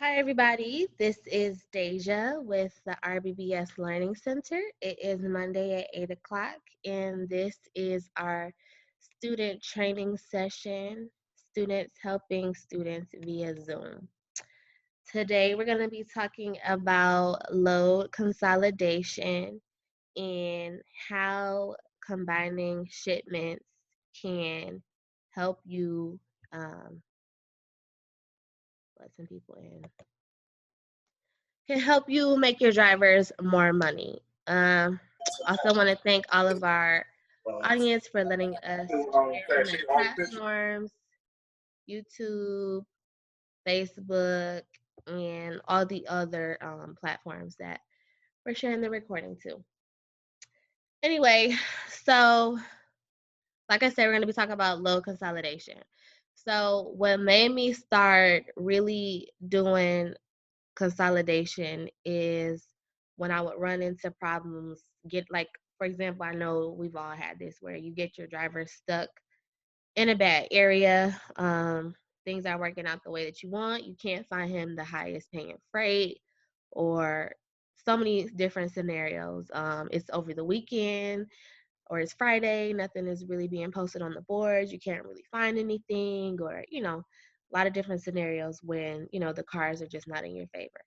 Hi, everybody. This is Daja with the RBBS Learning Center. It is Monday at 8 o'clock, and this is our student training session, students helping students via Zoom. Today, we're going to be talking about load consolidation and how combining shipments can help you let some people in. Can help you make your drivers more money. Also want to thank all of our audience for letting us share on their platforms, YouTube, Facebook, and all the other platforms that we're sharing the recording to. Anyway, so like I said, we're going to be talking about load consolidation. So what made me start really doing consolidation is when I would run into problems, for example, I know we've all had this where you get your driver stuck in a bad area. Things aren't working out the way that you want. You can't find him the highest paying freight or so many different scenarios. It's over the weekend or it's Friday, nothing is really being posted on the boards. You can't really find anything, or, a lot of different scenarios when, the cars are just not in your favor.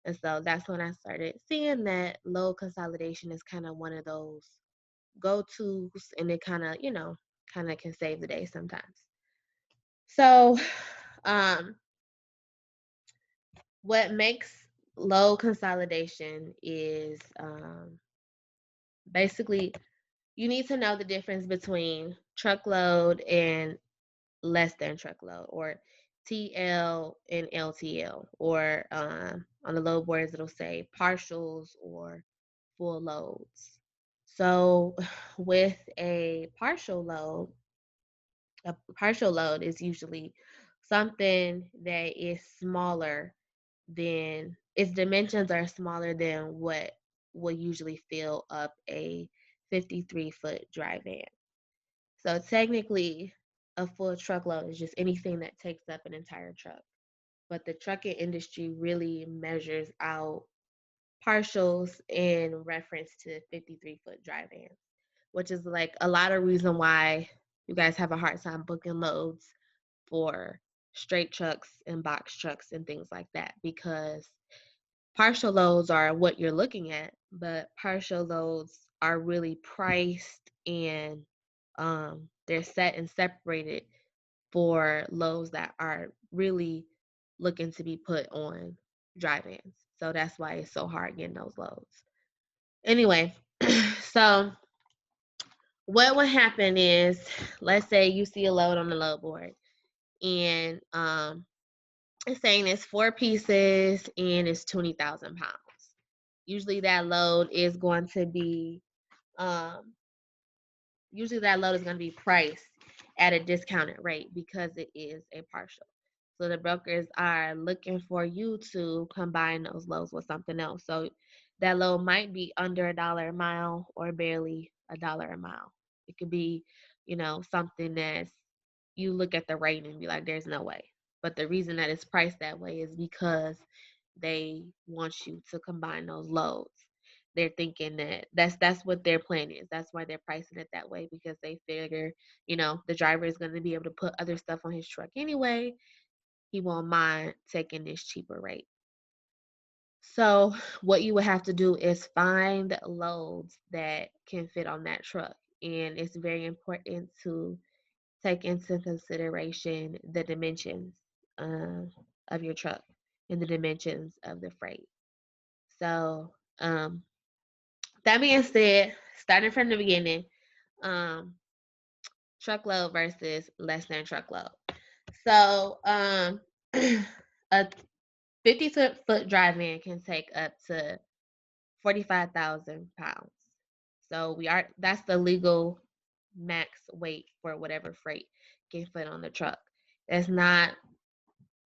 And so that's when I started seeing that load consolidation is kind of one of those go tos, and it kind of can save the day sometimes. So, um, what makes load consolidation is basically you need to know the difference between truckload and less than truckload, or TL and LTL, or on the load boards it'll say partials or full loads. So with a partial load is usually something that is smaller than its dimensions are smaller than what will usually fill up a 53-foot dry van. So technically, a full truckload is just anything that takes up an entire truck. But the trucking industry really measures out partials in reference to 53-foot dry vans, which is like a lot of reason why you guys have a hard time booking loads for straight trucks and box trucks and things like that, because partial loads are what you're looking at, but partial loads are really priced, and they're set and separated for loads that are really looking to be put on dry vans. So that's why it's so hard getting those loads. Anyway, so what would happen is, let's say you see a load on the load board, and it's saying it's 4 pieces and it's 20,000 pounds. Usually that load is going to be um, priced at a discounted rate because it is a partial. So the brokers are looking for you to combine those loads with something else. So that load might be under $1 a mile or barely $1 a mile. It could be, something that's, you look at the rate and be like, there's no way. But the reason that it's priced that way is because they want you to combine those loads. They're thinking that that's what their plan is. That's why they're pricing it that way, because they figure, the driver is going to be able to put other stuff on his truck anyway. He won't mind taking this cheaper rate. So what you would have to do is find loads that can fit on that truck. And it's very important to take into consideration the dimensions of your truck and the dimensions of the freight. So that being said, starting from the beginning, um, truckload versus less than truckload. So a 50-foot dry van can take up to 45,000 pounds. So that's the legal max weight for whatever freight can fit on the truck. It's not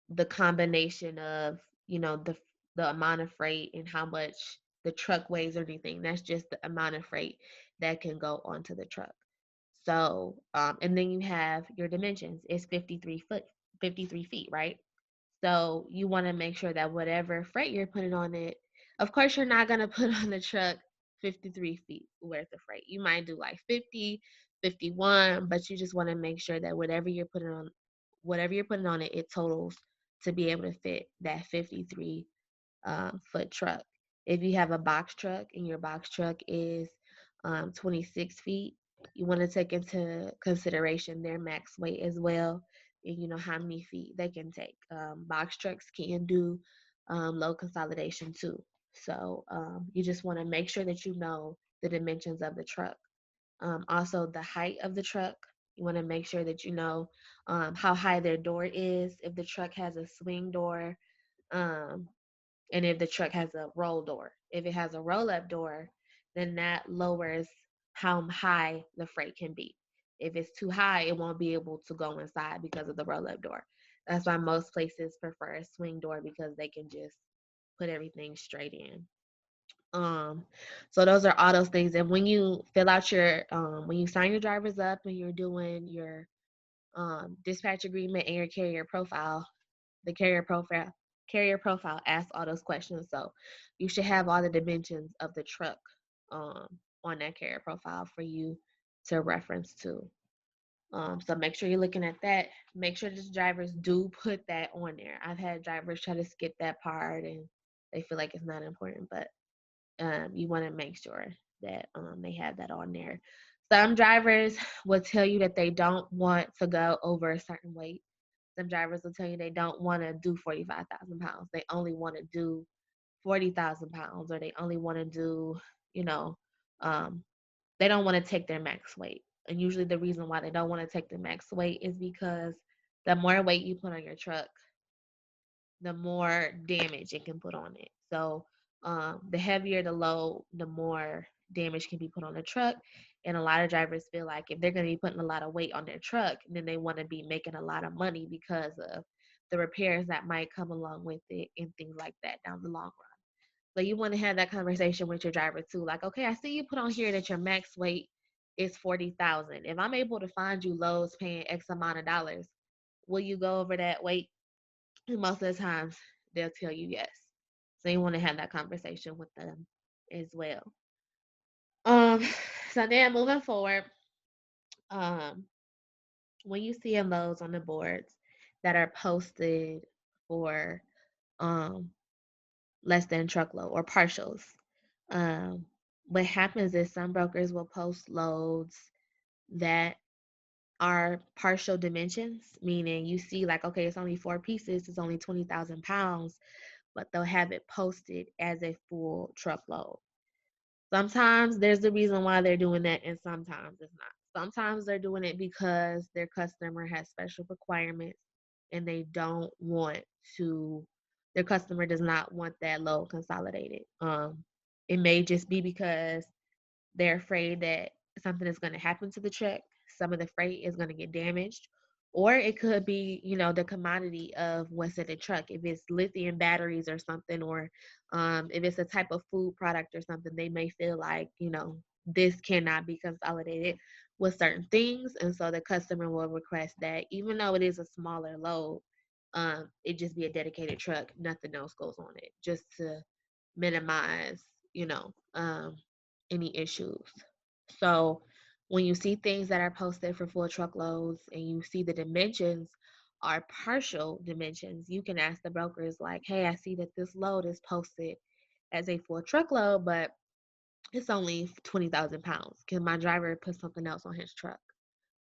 the combination of, the amount of freight and how much the truck weighs or anything. That's just the amount of freight that can go onto the truck. So, and then you have your dimensions. It's 53 feet, right? So you want to make sure that whatever freight you're putting on it, of course, you're not going to put on the truck 53 feet worth of freight. You might do like 50, 51, but you just want to make sure that whatever you're putting on it, it totals to be able to fit that 53 foot truck. If you have a box truck and your box truck is 26 feet, you want to take into consideration their max weight as well, and you know how many feet they can take. Box trucks can do load consolidation too. So you just want to make sure that you know the dimensions of the truck. Also, the height of the truck. You want to make sure that you know how high their door is. If the truck has a swing door, um, and if the truck has a roll door. If it has a roll up door, then that lowers how high the freight can be. If it's too high, it won't be able to go inside because of the roll up door. That's why most places prefer a swing door because they can just put everything straight in. Um, so those are all those things. And when you fill out when you sign your drivers up and you're doing your dispatch agreement and your the carrier profile asks all those questions. So you should have all the dimensions of the truck um, on that carrier profile for you to reference to. So make sure you're looking at that. Make sure the drivers do put that on there. I've had drivers try to skip that part and they feel like it's not important, but you want to make sure that they have that on there. Some drivers will tell you that they don't want to go over a certain weight. Some drivers will tell you they don't want to do 45,000 pounds. They only want to do 40,000 pounds, or they only want to do, you know, um, they don't want to take their max weight. And usually the reason why they don't want to take the max weight is because the more weight you put on your truck, the more damage it can put on it. So the heavier the load, the more damage can be put on the truck. And a lot of drivers feel like if they're going to be putting a lot of weight on their truck, then they want to be making a lot of money because of the repairs that might come along with it and things like that down the long run. So you want to have that conversation with your driver too. Like, okay, I see you put on here that your max weight is 40,000. If I'm able to find you loads paying X amount of dollars, will you go over that weight? And most of the times they'll tell you yes. So you want to have that conversation with them as well. Um, so then moving forward, um, when you see loads on the boards that are posted for um less than truckload or partials, um, what happens is some brokers will post loads that are partial dimensions, meaning you see like, okay, it's only 4 pieces, it's only 20,000 pounds, but they'll have it posted as a full truckload. Sometimes there's the reason why they're doing that, and sometimes it's not. Sometimes they're doing it because their customer has special requirements and they don't want to, their customer does not want that load consolidated. It may just be because they're afraid that something is going to happen to the truck. Some of the freight is going to get damaged. Or it could be, the commodity of what's in the truck. If it's lithium batteries or something, or if it's a type of food product or something, they may feel like, this cannot be consolidated with certain things. And so the customer will request that even though it is a smaller load, it just be a dedicated truck, nothing else goes on it, just to minimize, you know, um, any issues. So when you see things that are posted for full truckloads and you see the dimensions are partial dimensions, you can ask the brokers like, hey, I see that this load is posted as a full truckload, but it's only 20,000 pounds. Can my driver put something else on his truck?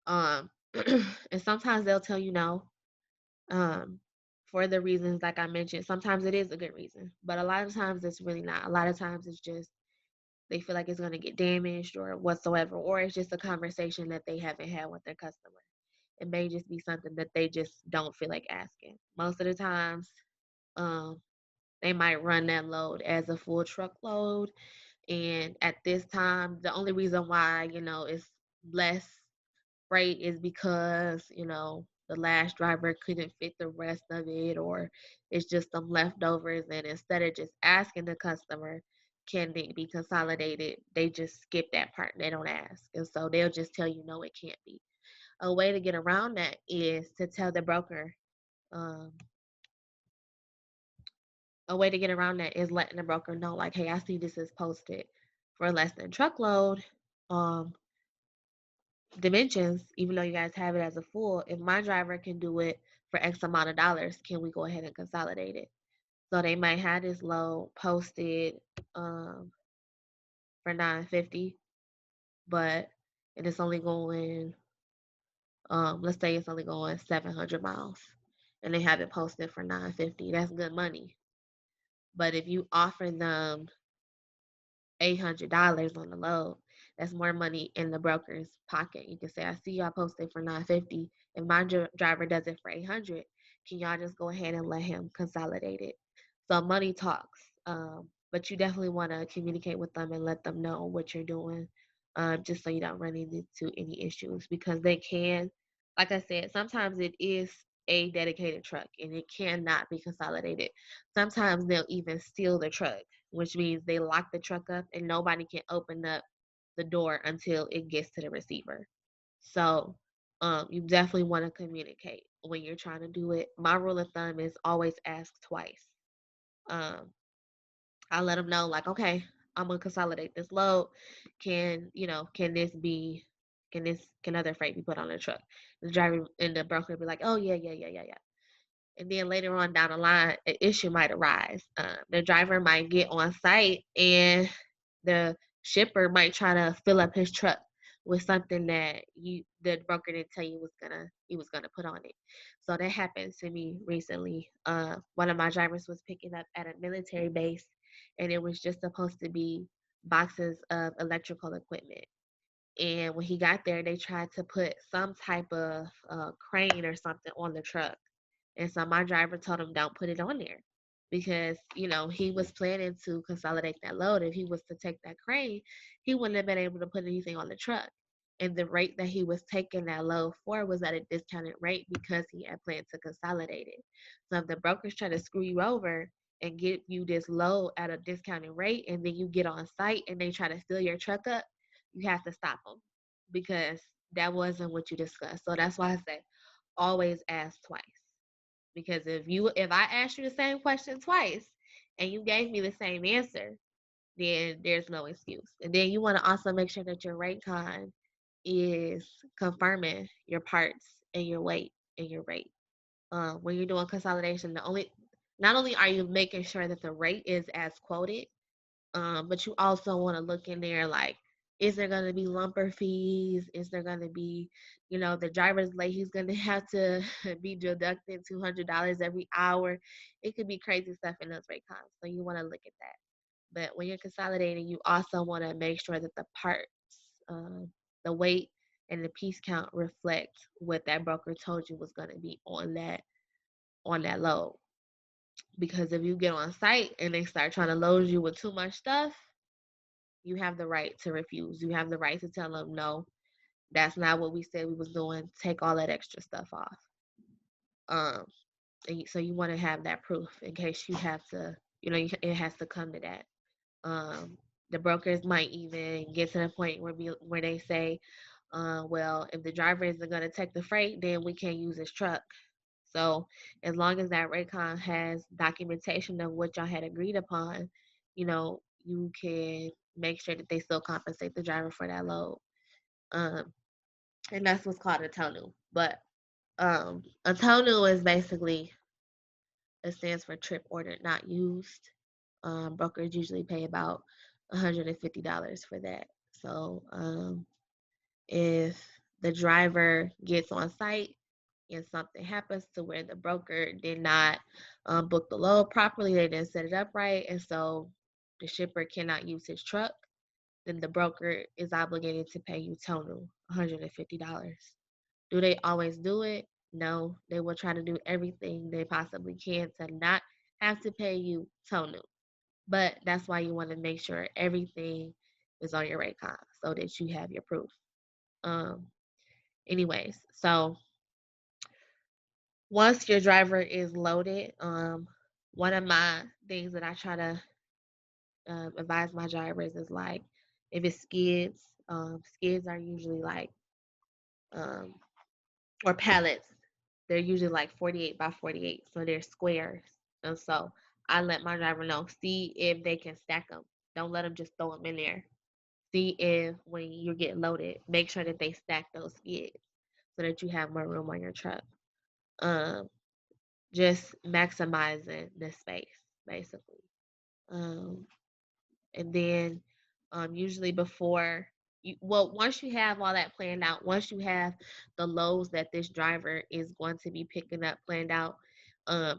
Um, and sometimes they'll tell you no. Um, for the reasons like I mentioned, sometimes it is a good reason, but a lot of times it's really not. A lot of times it's just they feel like it's going to get damaged or whatsoever, or it's just a conversation that they haven't had with their customer. It may just be something that they just don't feel like asking. Most of the times, um, they might run that load as a full truckload. And at this time, the only reason why, it's less freight is because, the last driver couldn't fit the rest of it, or it's just some leftovers. And instead of just asking the customer, can it be consolidated, they just skip that part and they don't ask. And so they'll just tell you, no, it can't be. A way to get around that is to tell the broker, um, a way to get around that is letting the broker know, like, hey, I see this is posted for less than truckload um dimensions, even though you guys have it as a full. If my driver can do it for X amount of dollars, can we go ahead and consolidate it? So they might have this load posted um for 950, but and it's only going let's say it's only going 700 miles and they have it posted for 950. That's good money. But if you offer them $800 on the load, that's more money in the broker's pocket. You can say, I see y'all posted for 950. If my driver does it for 800, can y'all just go ahead and let him consolidate it? So money talks. But you definitely want to communicate with them and let them know what you're doing, just so you don't run into any issues, because they can, like I said, sometimes it is a dedicated truck and it cannot be consolidated. Sometimes they'll even steal the truck, which means they lock the truck up and nobody can open up the door until it gets to the receiver. So you definitely want to communicate when you're trying to do it. My rule of thumb is always ask twice. Um, I let them know, like, okay, I'm gonna consolidate this load. Can this be, can other freight be put on the truck? The driver and the broker will be like, oh yeah, yeah, yeah, yeah, yeah. And then later on down the line, an issue might arise. The driver might get on site and the shipper might try to fill up his truck with something that the broker didn't tell you he was gonna put on it. So that happened to me recently. One of my drivers was picking up at a military base, and it was just supposed to be boxes of electrical equipment. And when he got there, they tried to put some type of crane or something on the truck. And so my driver told him, don't put it on there, because, he was planning to consolidate that load. If he was to take that crane, he wouldn't have been able to put anything on the truck. And the rate that he was taking that load for was at a discounted rate because he had planned to consolidate it. So if the brokers try to screw you over and get you this load at a discounted rate, and then you get on site and they try to fill your truck up, you have to stop them, because that wasn't what you discussed. So that's why I say always ask twice. Because if I asked you the same question twice and you gave me the same answer, then there's no excuse. And then you want to also make sure that your rate con is confirming your parts and your weight and your rate. When you're doing consolidation, not only are you making sure that the rate is as quoted, but you also want to look in there, like, is there going to be lumper fees? Is there going to be, the driver's late, he's going to have to be deducted $200 every hour. It could be crazy stuff in those rate cons. So you want to look at that. But when you're consolidating, you also want to make sure that the parts, the weight, and the piece count reflect what that broker told you was going to be on that load. Because if you get on site and they start trying to load you with too much stuff, you have the right to refuse. You have the right to tell them, no, that's not what we said we was doing. Take all that extra stuff off. Um, so you want to have that proof in case you have to, it has to come to that. The brokers might even get to the point where they say, well, if the driver isn't going to take the freight, then we can't use his truck. So as long as that Raycon has documentation of what y'all had agreed upon, you can make sure that they still compensate the driver for that load. Um, and that's what's called a tonu. But a tonu is basically, it stands for trip ordered not used. Brokers usually pay about $150 for that. So if the driver gets on site and something happens to where the broker did not book the load properly, they didn't set it up right, and so the shipper cannot use his truck, then the broker is obligated to pay you total $150. Do they always do it? No, they will try to do everything they possibly can to not have to pay you total. But that's why you want to make sure everything is on your Raycon so that you have your proof. Um, anyways, so once your driver is loaded, one of my things that I try to advise my drivers is, like, if it's skids, skids are usually like, um, or pallets, they're usually like 48 by 48, so they're squares. And so I let my driver know. See if they can stack them. Don't let them just throw them in there. See if when you get loaded, make sure that they stack those skids so that you have more room on your truck. Um, just maximizing the space, basically. Um, and then usually before you, well, once you have all that planned out, once you have the loads that this driver is going to be picking up planned out,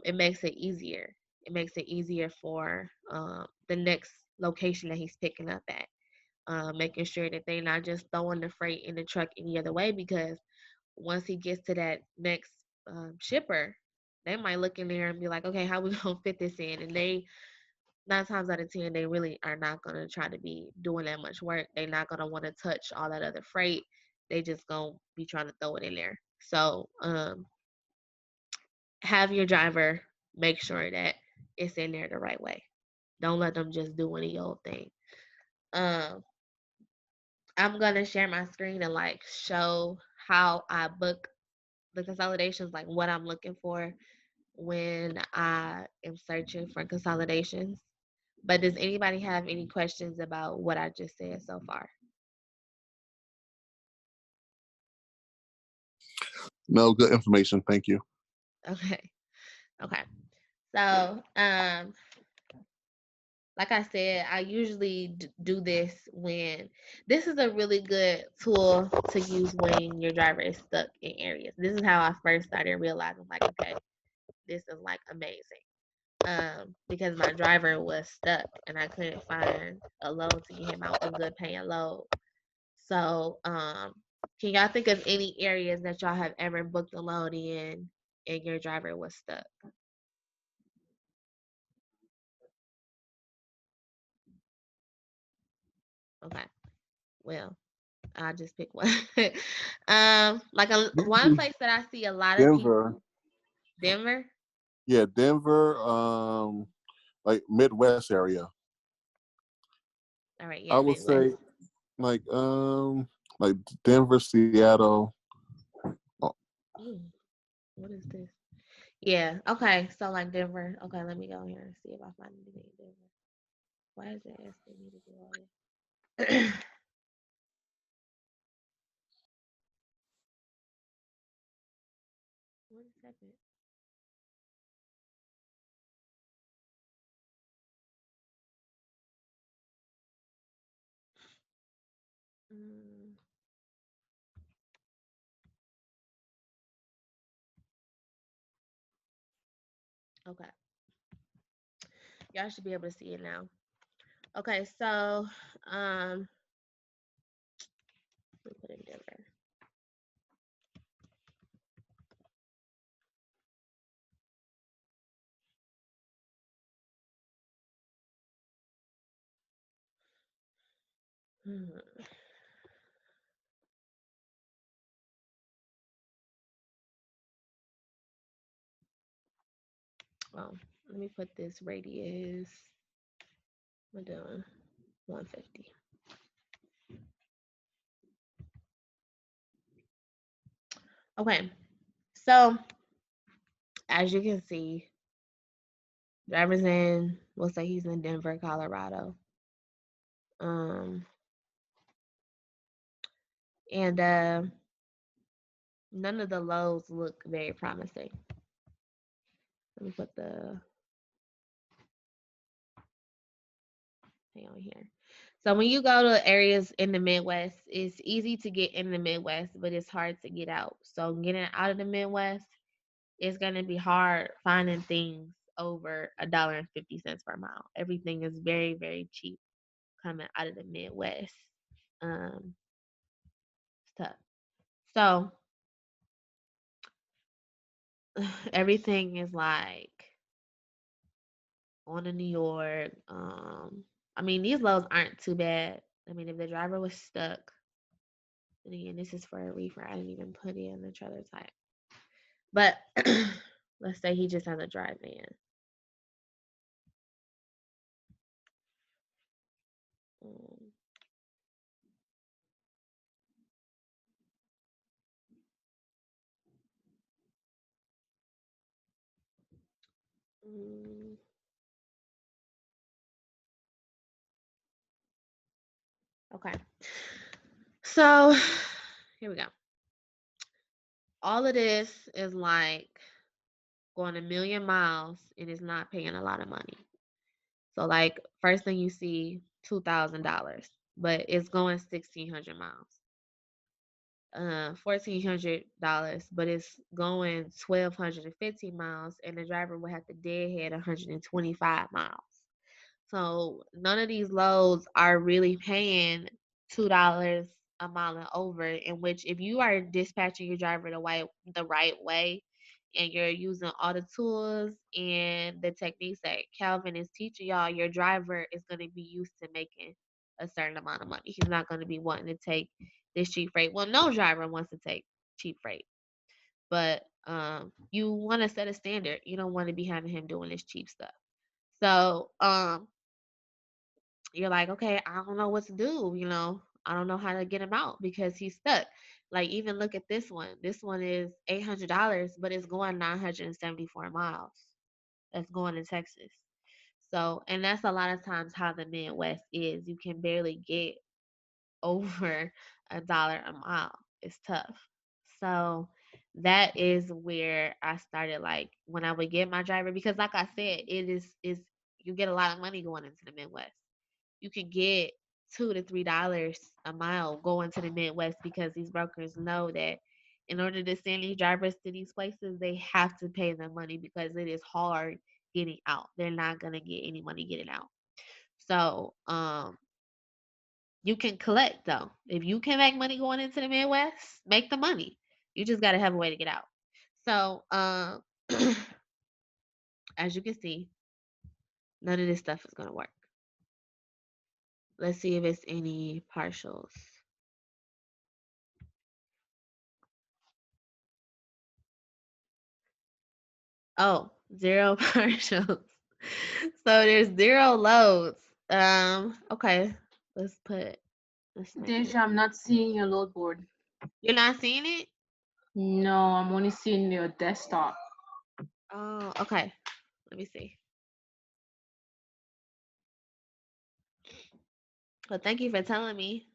it makes it easier. It makes it easier for the next location that he's picking up at. Making sure that they're not just throwing the freight in the truck any other way, because once he gets to that next shipper, they might look in there and be like, okay, how we gonna fit this in? And they 9 times out of 10, they really are not gonna try to be doing that much work. They're not gonna want to touch all that other freight. They just gonna be trying to throw it in there. So have your driver make sure that it's in there the right way. Don't let them just do any old thing. Um, I'm gonna share my screen and like show how I book the consolidations, like what I'm looking for when I am searching for consolidations. But does anybody have any questions about what I just said so far? No, good information. Thank you. Okay. Okay. So, like I said, I usually do this when this is a really good tool to use when your driver is stuck in areas. This is how I first started realizing, like, okay, this is like amazing. Because my driver was stuck and I couldn't find a load to get him out, a good paying load. So, can y'all think of any areas that y'all have ever booked a load in and your driver was stuck? Okay, well, I'll just pick one. Like one place that I see a lot of Denver. people, Denver. Yeah, Denver. Like Midwest area. All right, I yeah, would Midwest. say like like Denver, Seattle. Oh, Ooh, what is this? Yeah, okay, so like Denver. Okay, let me go here and see if I find anything in Denver. Why is it asking me to do all this? 1 second. Mm, okay, y'all should be able to see it now. Okay, so let me put in Denver. Hmm. Oh, let me put this radius. We're doing 150. Okay, so as you can see, driver's in. We'll say he's in Denver, Colorado. Um, and none of the lows look very promising. Let me put the thing on here. So when you go to areas in the Midwest, it's easy to get in the Midwest, but it's hard to get out. So getting out of the Midwest, it's gonna be hard finding things over $1.50 per mile. Everything is very, very cheap coming out of the Midwest. Um, stuff. So everything is like on to New York. I mean, these loads aren't too bad. I mean, if the driver was stuck, and again, this is for a reefer. I didn't even put in the trailer type. But let's say he just has a dry van. Um, mm, Okay. So here we go. All of this is like going a million miles and it's not paying a lot of money. So like first thing you see $2,000, but it's going 1,600 miles. $1,400, but it's going 1,250 miles, and the driver will have to deadhead 125 miles. So none of these loads are really paying $2 a mile and over. In which, if you are dispatching your driver the right way, and you're using all the tools and the techniques that Calvin is teaching y'all, your driver is going to be used to making a certain amount of money. He's not going to be wanting to take this cheap freight. Well, no driver wants to take cheap freight, but you want to set a standard. You don't want to be having him doing this cheap stuff. So you're like, okay, I don't know what to do. I don't know how to get him out because he's stuck. Like, even look at this one. This one is $800, but it's going 974 miles. That's going to Texas. So, and that's a lot of times how the Midwest is. You can barely get over $1 a mile. It's tough. So that is where I started, like, when I would get my driver, because like I said, it is you get a lot of money going into the Midwest. You could get $2 to $3 a mile going to the Midwest, because these brokers know that in order to send these drivers to these places, they have to pay them money because it is hard getting out. They're not gonna get any money getting out. So you can collect though. If you can make money going into the Midwest, make the money. You just gotta have a way to get out. So as you can see, none of this stuff is gonna work. Let's see if it's any partials. Oh, zero partials. So there's zero loads. Okay. Let's make it. Deja, I'm not seeing your load board. You're not seeing it? No, I'm only seeing your desktop. Oh, okay. Let me see. Well, thank you for telling me.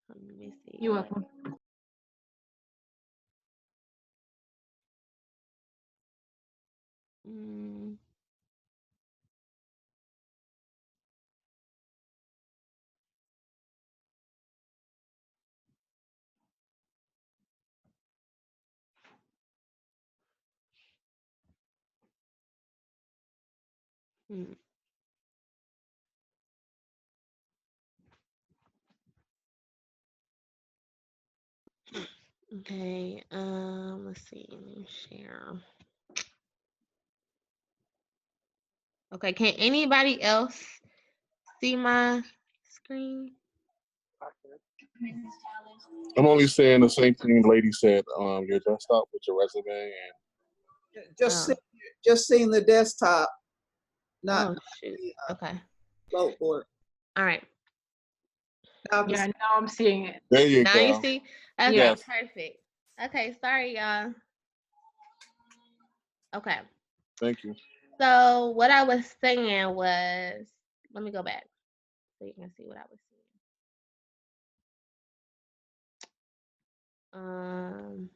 Let me see. You're welcome. Mm, mm. Okay. Let's see. Let me share. Okay. Can anybody else see my screen? I'm only saying the same thing lady said. Your desktop with your resume and Just Oh. see, just seeing the desktop, not Oh shoot. the Okay. load board. All right. Now I can Yeah, see. now I'm seeing it. there you Now you go. see? Okay. Yeah. Yes. Perfect. Okay. Sorry, y'all. Okay. Thank you. So what I was saying was, let me go back so you can see what I was saying. Um.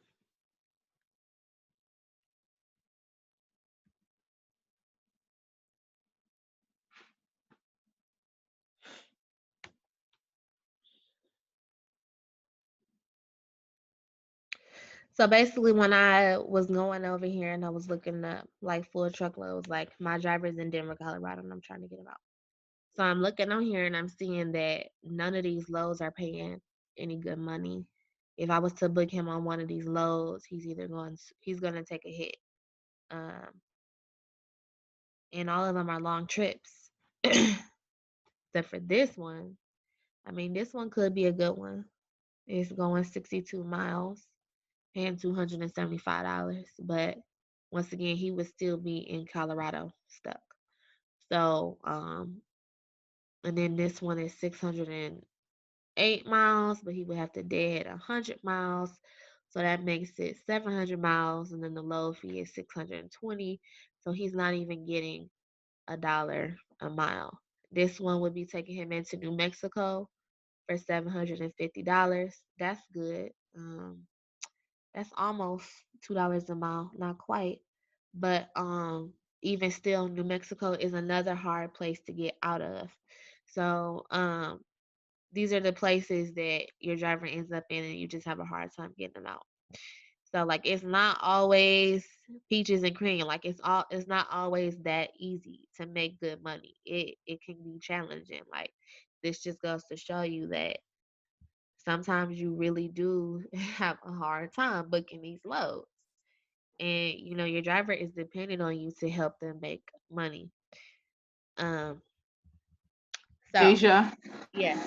So basically, when I was going over here and I was looking up like full truckloads, like my driver's in Denver, Colorado, and I'm trying to get him out. So I'm looking on here and I'm seeing that none of these loads are paying any good money. If I was to book him on one of these loads, he's going to take a hit. Um, and all of them are long trips. Except for this one. I mean, this one could be a good one. It's going 62 miles, paying $275. But once again, he would still be in Colorado stuck. So, and then this one is 608 miles, but he would have to dead 100 miles. So that makes it 700 miles, and then the load fee is 620. So he's not even getting $1 a mile. This one would be taking him into New Mexico for $750. That's good. That's almost $2 a mile, not quite, but even still, New Mexico is another hard place to get out of. So these are the places that your driver ends up in, and you just have a hard time getting them out. So like it's not always peaches and cream. Like it's not always that easy to make good money. It can be challenging. Like this just goes to show you that sometimes you really do have a hard time booking these loads. And your driver is dependent on you to help them make money. Um so Asia, yeah.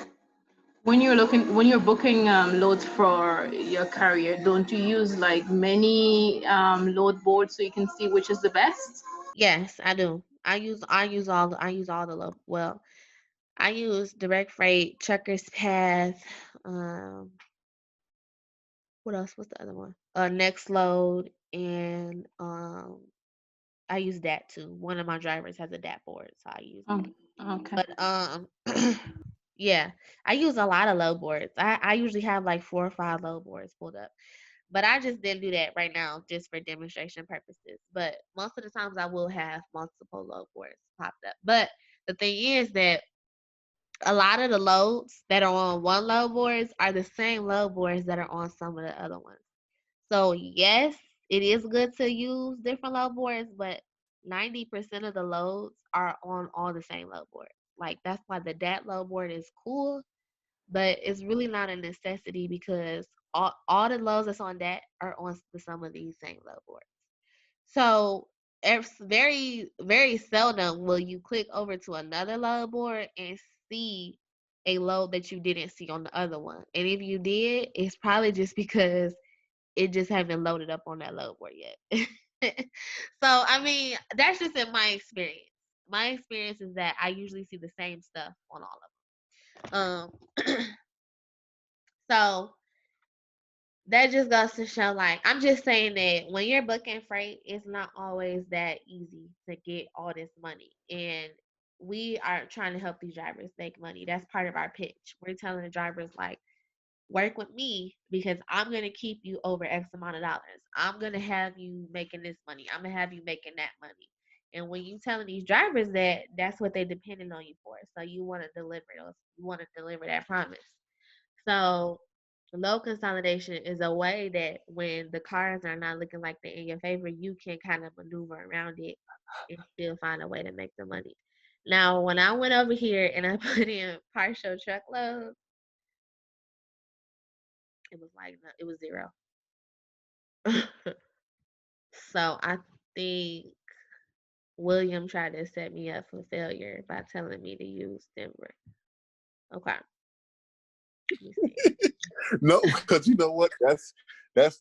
when you're booking loads for your carrier, don't you use like many load boards so you can see which is the best? Yes, I do. I use all the low. Well, I use Direct Freight, Truckers Path, um, what else? What's the other one? Next Load, and I use that too. One of my drivers has a DAT board, so I use Oh, that. okay. But yeah, I use a lot of load boards. I usually have like 4 or 5 load boards pulled up. But I just didn't do that right now, just for demonstration purposes. But most of the times I will have multiple load boards popped up. But the thing is that a lot of the loads that are on one load boards are the same load boards that are on some of the other ones. So yes, it is good to use different load boards, but 90% of the loads are on all the same load board. Like that's why the DAT load board is cool, but it's really not a necessity because all the loads that's on that are on some of these same load boards. So it's very, very seldom will you click over to another load board and see a load that you didn't see on the other one. And if you did, it's probably just because it just haven't loaded up on that load board yet. So I mean, that's just in my experience. My experience is that I usually see the same stuff on all of them. So that just goes to show, like, I'm just saying that when you're booking freight, it's not always that easy to get all this money. And we are trying to help these drivers make money. That's part of our pitch. We're telling the drivers, like, work with me because I'm going to keep you over X amount of dollars. I'm going to have you making this money. I'm going to have you making that money. And when you telling these drivers that, that's what they depending on you for. So you want to deliver those. You want to deliver that promise. So low consolidation is a way that when the cards are not looking like they're in your favor, you can kind of maneuver around it and still find a way to make the money. Now, when I went over here and I put in partial truckload, it was like it was 0. So I think William tried to set me up for failure by telling me to use Denver. Okay, let me see. No, because you know what? That's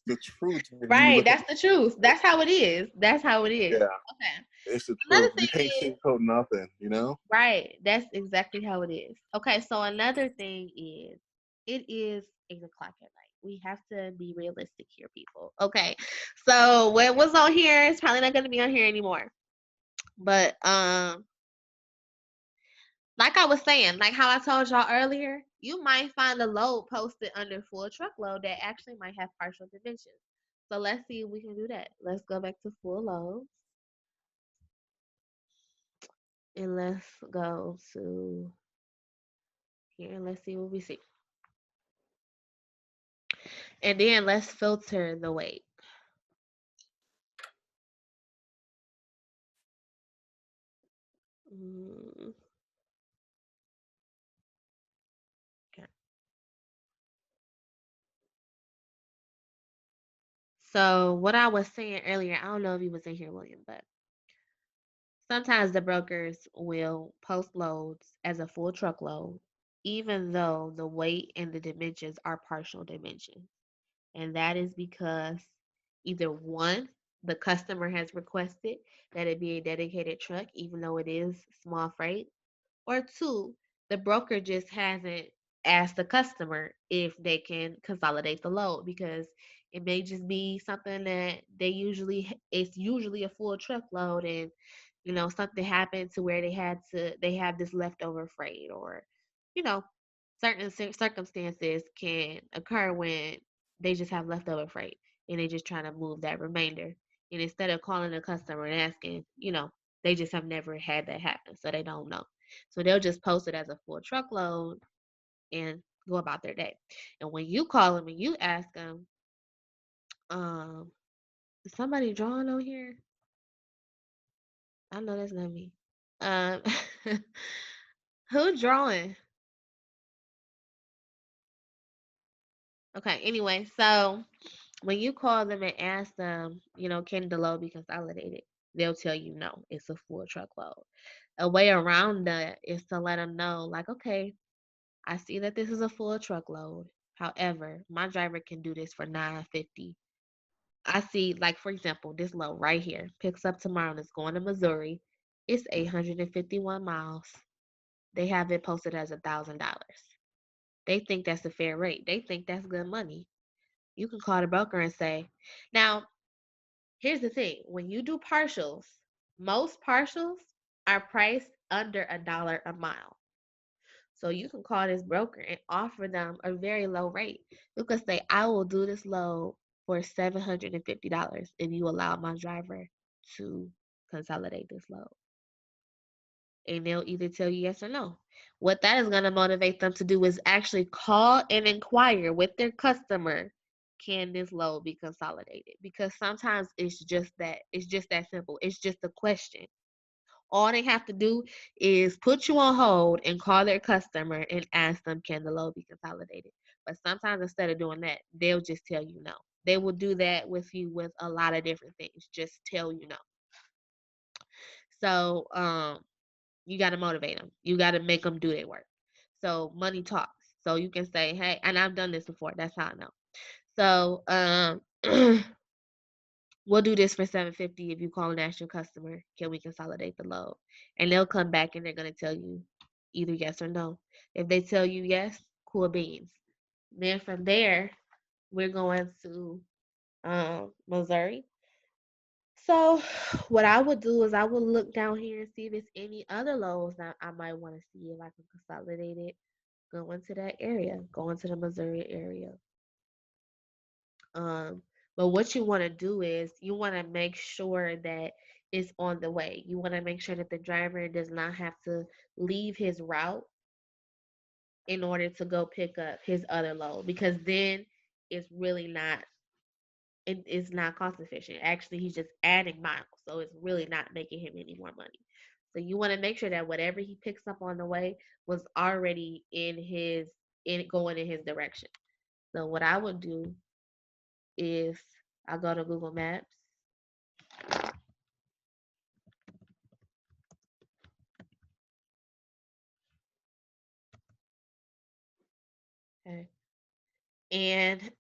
the truth when you Right, look at that's the truth. That's how it is. That's how it is. yeah, Okay. it's the Another truth. You thing can't is, sugarcoat nothing, you know? right, that's exactly how it is. Okay, so another thing is, it is 8 o'clock at night. We have to be realistic here, people. Okay, so what was on here is probably not going to be on here anymore. But like I was saying, like how I told y'all earlier, you might find a load posted under full truckload that actually might have partial dimensions. So let's see if we can do that. Let's go back to full loads and let's go to here and let's see what we see. And then let's filter the weight. Mm, okay. So what I was saying earlier, I don't know if you was in here, William, but sometimes the brokers will post loads as a full truckload, even though the weight and the dimensions are partial dimensions. And that is because either one, the customer has requested that it be a dedicated truck, even though it is small freight, or two, the broker just hasn't asked the customer if they can consolidate the load because it may just be something that it's usually a full truckload and You know, something happened to where they have this leftover freight, or, you know, certain circumstances can occur when they just have leftover freight and they just trying to move that remainder. And instead of calling the customer and asking, you know, they just have never had that happen, so they don't know. So they'll just post it as a full truckload and go about their day. And when you call them and you ask them, um, is somebody drawing on here? I know that's not me. Um, who drawing? Okay, anyway, so when you call them and ask them, you know, can the load be consolidated? They'll tell you no, it's a full truckload. A way around that is to let them know, like, okay, I see that this is a full truckload. However, my driver can do this for $9.50. I see, like, for example, this load right here picks up tomorrow and it's going to Missouri. It's 851 miles. They have it posted as $1,000. They think that's a fair rate. They think that's good money. You can call the broker and say, now, here's the thing. When you do partials, most partials are priced under $1 a mile. So you can call this broker and offer them a very low rate. You can say, I will do this load for $750 if you allow my driver to consolidate this load. And they'll either tell you yes or no. What that is going to motivate them to do is actually call and inquire with their customer, can this load be consolidated? Because sometimes it's just that simple. It's just a question. All they have to do is put you on hold and call their customer and ask them, can the load be consolidated? But sometimes instead of doing that, they'll just tell you no. They will do that with you with a lot of different things. Just tell you no. So you got to motivate them. You got to make them do their work. So money talks. So you can say, hey, and I've done this before. That's how I know. So we'll do this for $750 if you call and ask your customer, can we consolidate the load? And they'll come back and they're going to tell you either yes or no. If they tell you yes, cool beans. Then from there, we're going to Missouri. So what I would do is I would look down here and see if it's any other loads that I might want to see if I can consolidate it. Go into that area, go into the Missouri area. Um, but what you want to do is you want to make sure that it's on the way. You want to make sure that the driver does not have to leave his route in order to go pick up his other load, because then it's really not it's not cost efficient. Actually, he's just adding miles, so it's really not making him any more money. So you want to make sure that whatever he picks up on the way was already in going in his direction. So what I would do is I go to Google Maps. Okay. And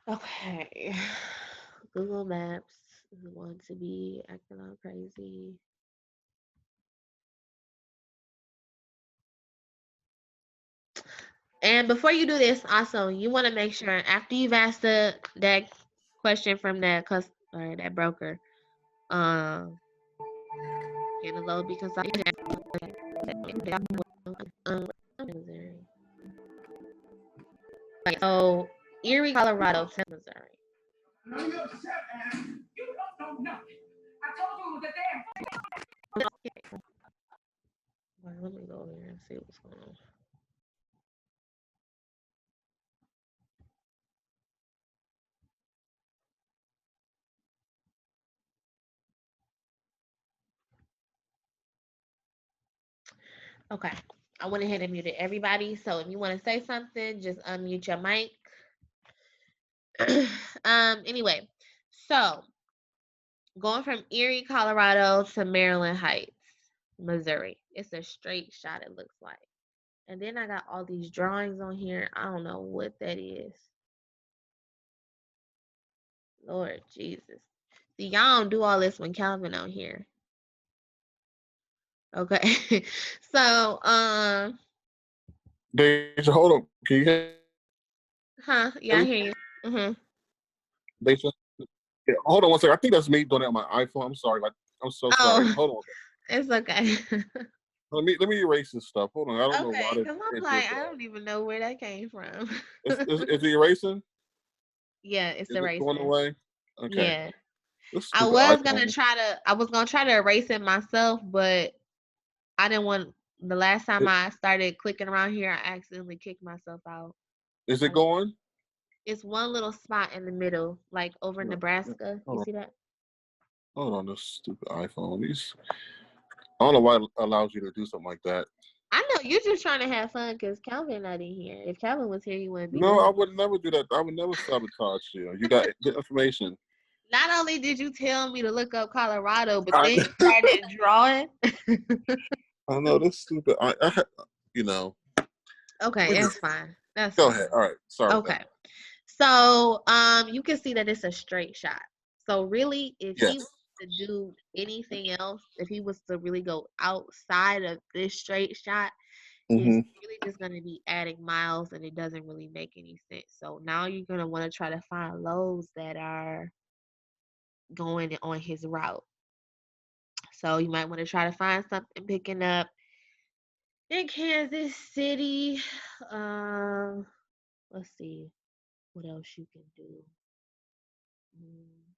okay, Google Maps is going to be acting all crazy. And before you do this, also you want to make sure after you've asked that question from that or that broker, can the load be consolidated? Missouri. So Erie, Colorado to Missouri. No, you're upset, and you don't know nothing. I told you that they Well, let me go over here and see what's going on. Okay, I went ahead and muted everybody. So if you want to say something, just unmute your mic. Anyway, so going from Erie, Colorado to Maryland Heights, Missouri. It's a straight shot, it looks like. And then I got all these drawings on here. I don't know what that is. Lord Jesus. See, y'all don't do all this when Calvin on here. Okay. So, Deja, hold on. Can you hear me? yeah, I hear you. Deja? Yeah, hold on one second. I think that's me doing it on my iPhone. I'm sorry. I'm so sorry. Oh, Hold on. it's okay. Let me erase this stuff. Hold on. I don't know why Okay, because I'm it did like, I that. don't even know where that came from. Is it erasing? Yeah, it's Is it going erasing. away? Okay. Yeah. This I stupid was gonna iPhone. try to erase it myself, but I didn't want the last time I started clicking around here, I accidentally kicked myself out. Is it Like going? it's one little spot in the middle, like over Yeah, Nebraska. You hold on. see that? Hold on. This stupid iPhone. I don't know why it allows you to do something like that. I know you're just trying to have fun because Calvin not in here. If Calvin was here, you wouldn't be No, I doing would never do that. I would never sabotage you. You got good information. Not only did you tell me to look up Colorado, but I, then you started drawing. I know this stupid. You know. Okay, Let me that's just fine. That's go fine. ahead. All right. Sorry about that. Okay. So, you can see that it's a straight shot. So really, if he was Yes. to do anything else, if he was to really go outside of this straight shot, it's Mm-hmm. really just going to be adding miles and it doesn't really make any sense. So now you're going to want to try to find loads that are going on his route. So you might want to try to find something picking up in Kansas City. Um, let's see what else you can do. Mm,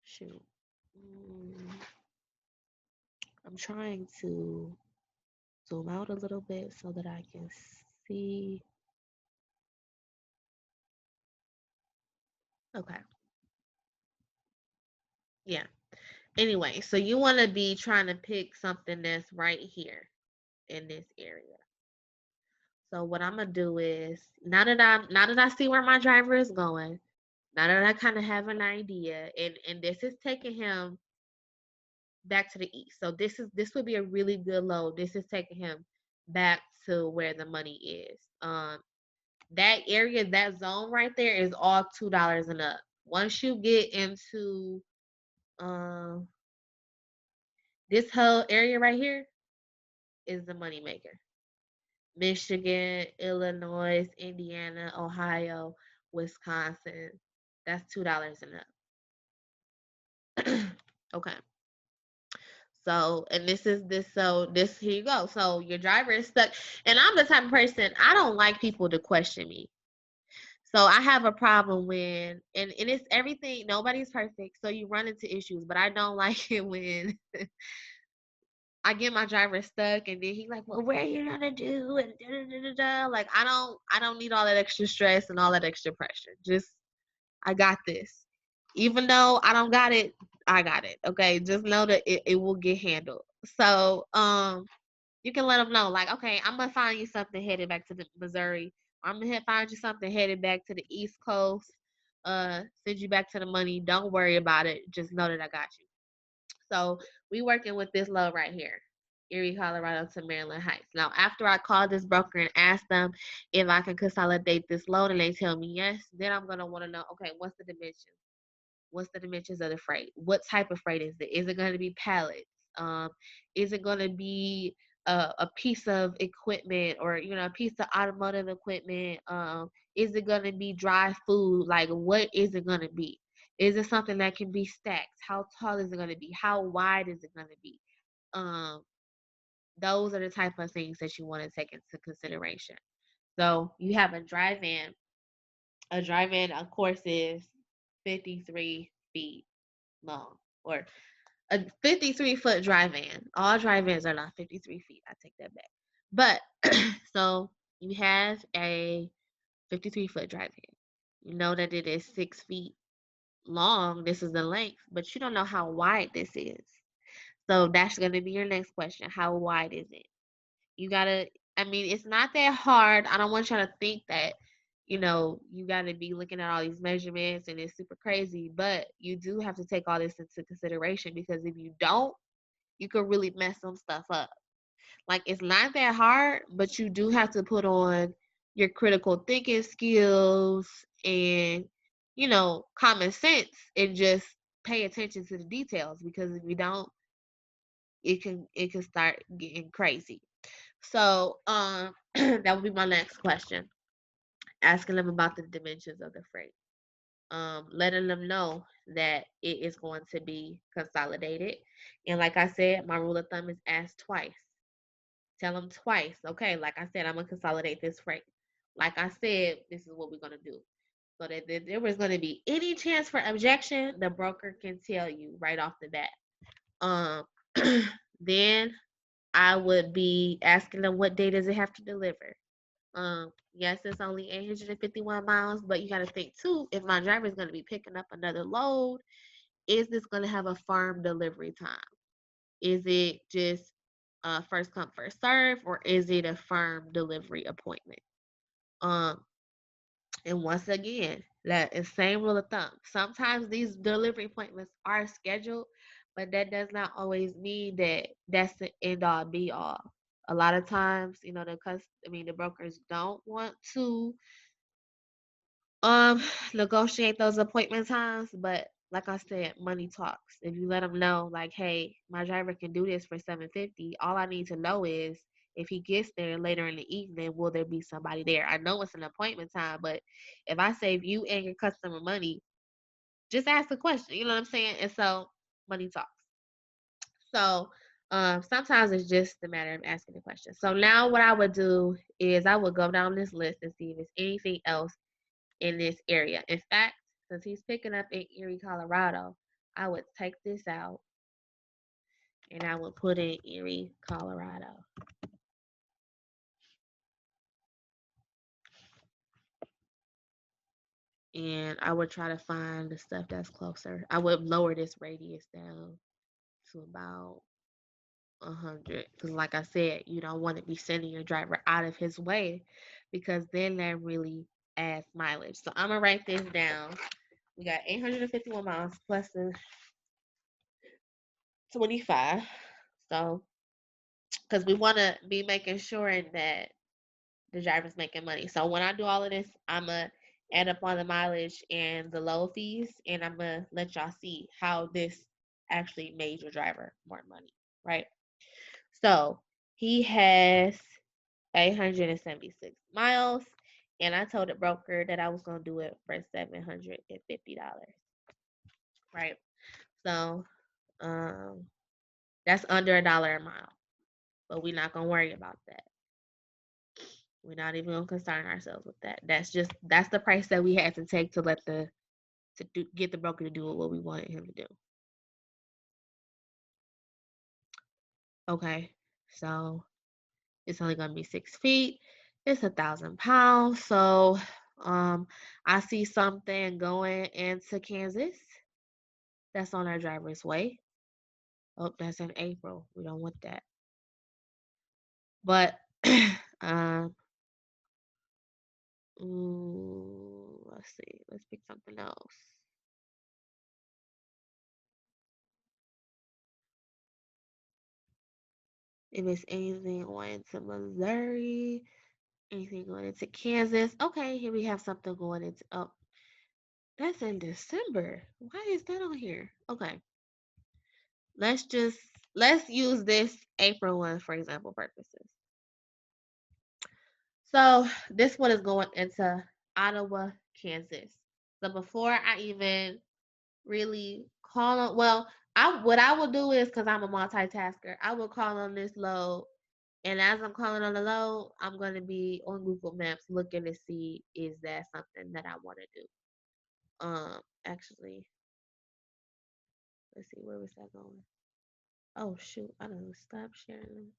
shoot. Mm, I'm trying to zoom out a little bit so that I can see. Okay. Yeah. Anyway, so you want to be trying to pick something that's right here in this area. So what I'm gonna do is now that I see where my driver is going, now that I kind of have an idea, and this is taking him back to the east. So this would be a really good load. This is taking him back to where the money is. That area, that zone right there is all $2 and up. Once you get into um this whole area right here is the money maker. Michigan, Illinois, Indiana, Ohio, Wisconsin. That's $2 and up. Okay. So, and this here you go. So your driver is stuck. And I'm the type of person, I don't like people to question me. So I have a problem when and it's everything, nobody's perfect. So you run into issues, but I don't like it when I get my driver stuck and then he like, well, where are you gonna do? And da, da, da, da, da. Like I don't need all that extra stress and all that extra pressure. Just I got this. Even though I don't got it, I got it. Okay. Just know that it will get handled. So you can let them know, like, okay, I'm gonna find you something headed back to the Missouri. I'm gonna find you something headed back to the East Coast. Send you back to the money. Don't worry about it. Just know that I got you. So we working with this load right here, Erie, Colorado to Maryland Heights. Now, after I call this broker and ask them if I can consolidate this load, and they tell me yes, then I'm gonna want to know, okay, what's the dimensions? What's the dimensions of the freight? What type of freight is it? Is it going to be pallets? Um, is it going to be a piece of equipment or a piece of automotive equipment? Is it going to be dry food? Like what is it going to be? Is it something that can be stacked? How tall is it going to be? How wide is it going to be? Um, those are the type of things that you want to take into consideration. So you have a dry van. A dry van, of course, is 53 feet long, or a 53-foot dry van. All dry vans are not 53 feet. I take that back. But so you have a 53-foot dry van. You know that it is 6 feet long. This is the length, but you don't know how wide this is. So that's going to be your next question. How wide is it? You gotta, I mean, it's not that hard. I don't want y'all to think that, you gotta be looking at all these measurements and it's super crazy, but you do have to take all this into consideration because if you don't, you could really mess some stuff up. Like it's not that hard, but you do have to put on, your critical thinking skills and, common sense, and just pay attention to the details, because if you don't, it can start getting crazy. So that would be my next question. Asking them about the dimensions of the freight. Letting them know that it is going to be consolidated. And like I said, my rule of thumb is ask twice. Tell them twice. Okay, like I said, I'm gonna consolidate this freight. Like I said, this is what we're gonna do. So that if there was gonna be any chance for objection, the broker can tell you right off the bat. Um, then I would be asking them, what day does it have to deliver? Yes, it's only 851 miles, but you got to think too, if my driver is going to be picking up another load, is this going to have a firm delivery time? Is it just first come, first serve, or is it a firm delivery appointment? Um, and once again, that is same rule of thumb. Sometimes these delivery appointments are scheduled, but that does not always mean that that's the end all be all. A lot of times, the brokers don't want to um negotiate those appointment times, but like I said, money talks. If you let them know, like, hey, my driver can do this for 750, all I need to know is, if he gets there later in the evening, will there be somebody there? I know it's an appointment time, but if I save you and your customer money, just ask the question. You know what I'm saying? And so money talks. So sometimes it's just a matter of asking the question. So now what I would do is I would go down this list and see if there's anything else in this area. In fact, since he's picking up in Erie, Colorado, I would take this out and I would put in Erie, Colorado. And I would try to find the stuff that's closer. I would lower this radius down to about 100, because like I said, you don't want to be sending your driver out of his way, because then that really adds mileage. So I'm gonna write this down. We got 851 miles plus the 25. So, because we want to be making sure that the driver's making money. So when I do all of this, I'm gonna add up on the mileage and the load fees, and I'm gonna let y'all see how this actually made your driver more money, right? So he has 876 miles, and I told the broker that I was gonna do it for $750, right? So that's under $1 a mile, but we're not gonna worry about that. We're not even gonna concern ourselves with that. That's the price that we had to take to get the broker to do what we wanted him to do. Okay, so it's only gonna be 6 feet. It's 1,000 pounds. So I see something going into Kansas. That's on our driver's way. Oh, that's in April. We don't want that. But um, let's see. Let's pick something else. If it's anything going to Missouri, anything going into Kansas. Okay, here we have something going into, oh, that's in December. Why is that on here? Okay. Let's use this April one for example purposes. So this one is going into Ottawa, Kansas. So before I even really call on, well, what I will do is, because I'm a multitasker, I will call on this load, and as I'm calling on the load, I'm going to be on Google Maps looking to see, is that something that I want to do. Actually, let's see, where was that going? Oh shoot, I don't stop sharing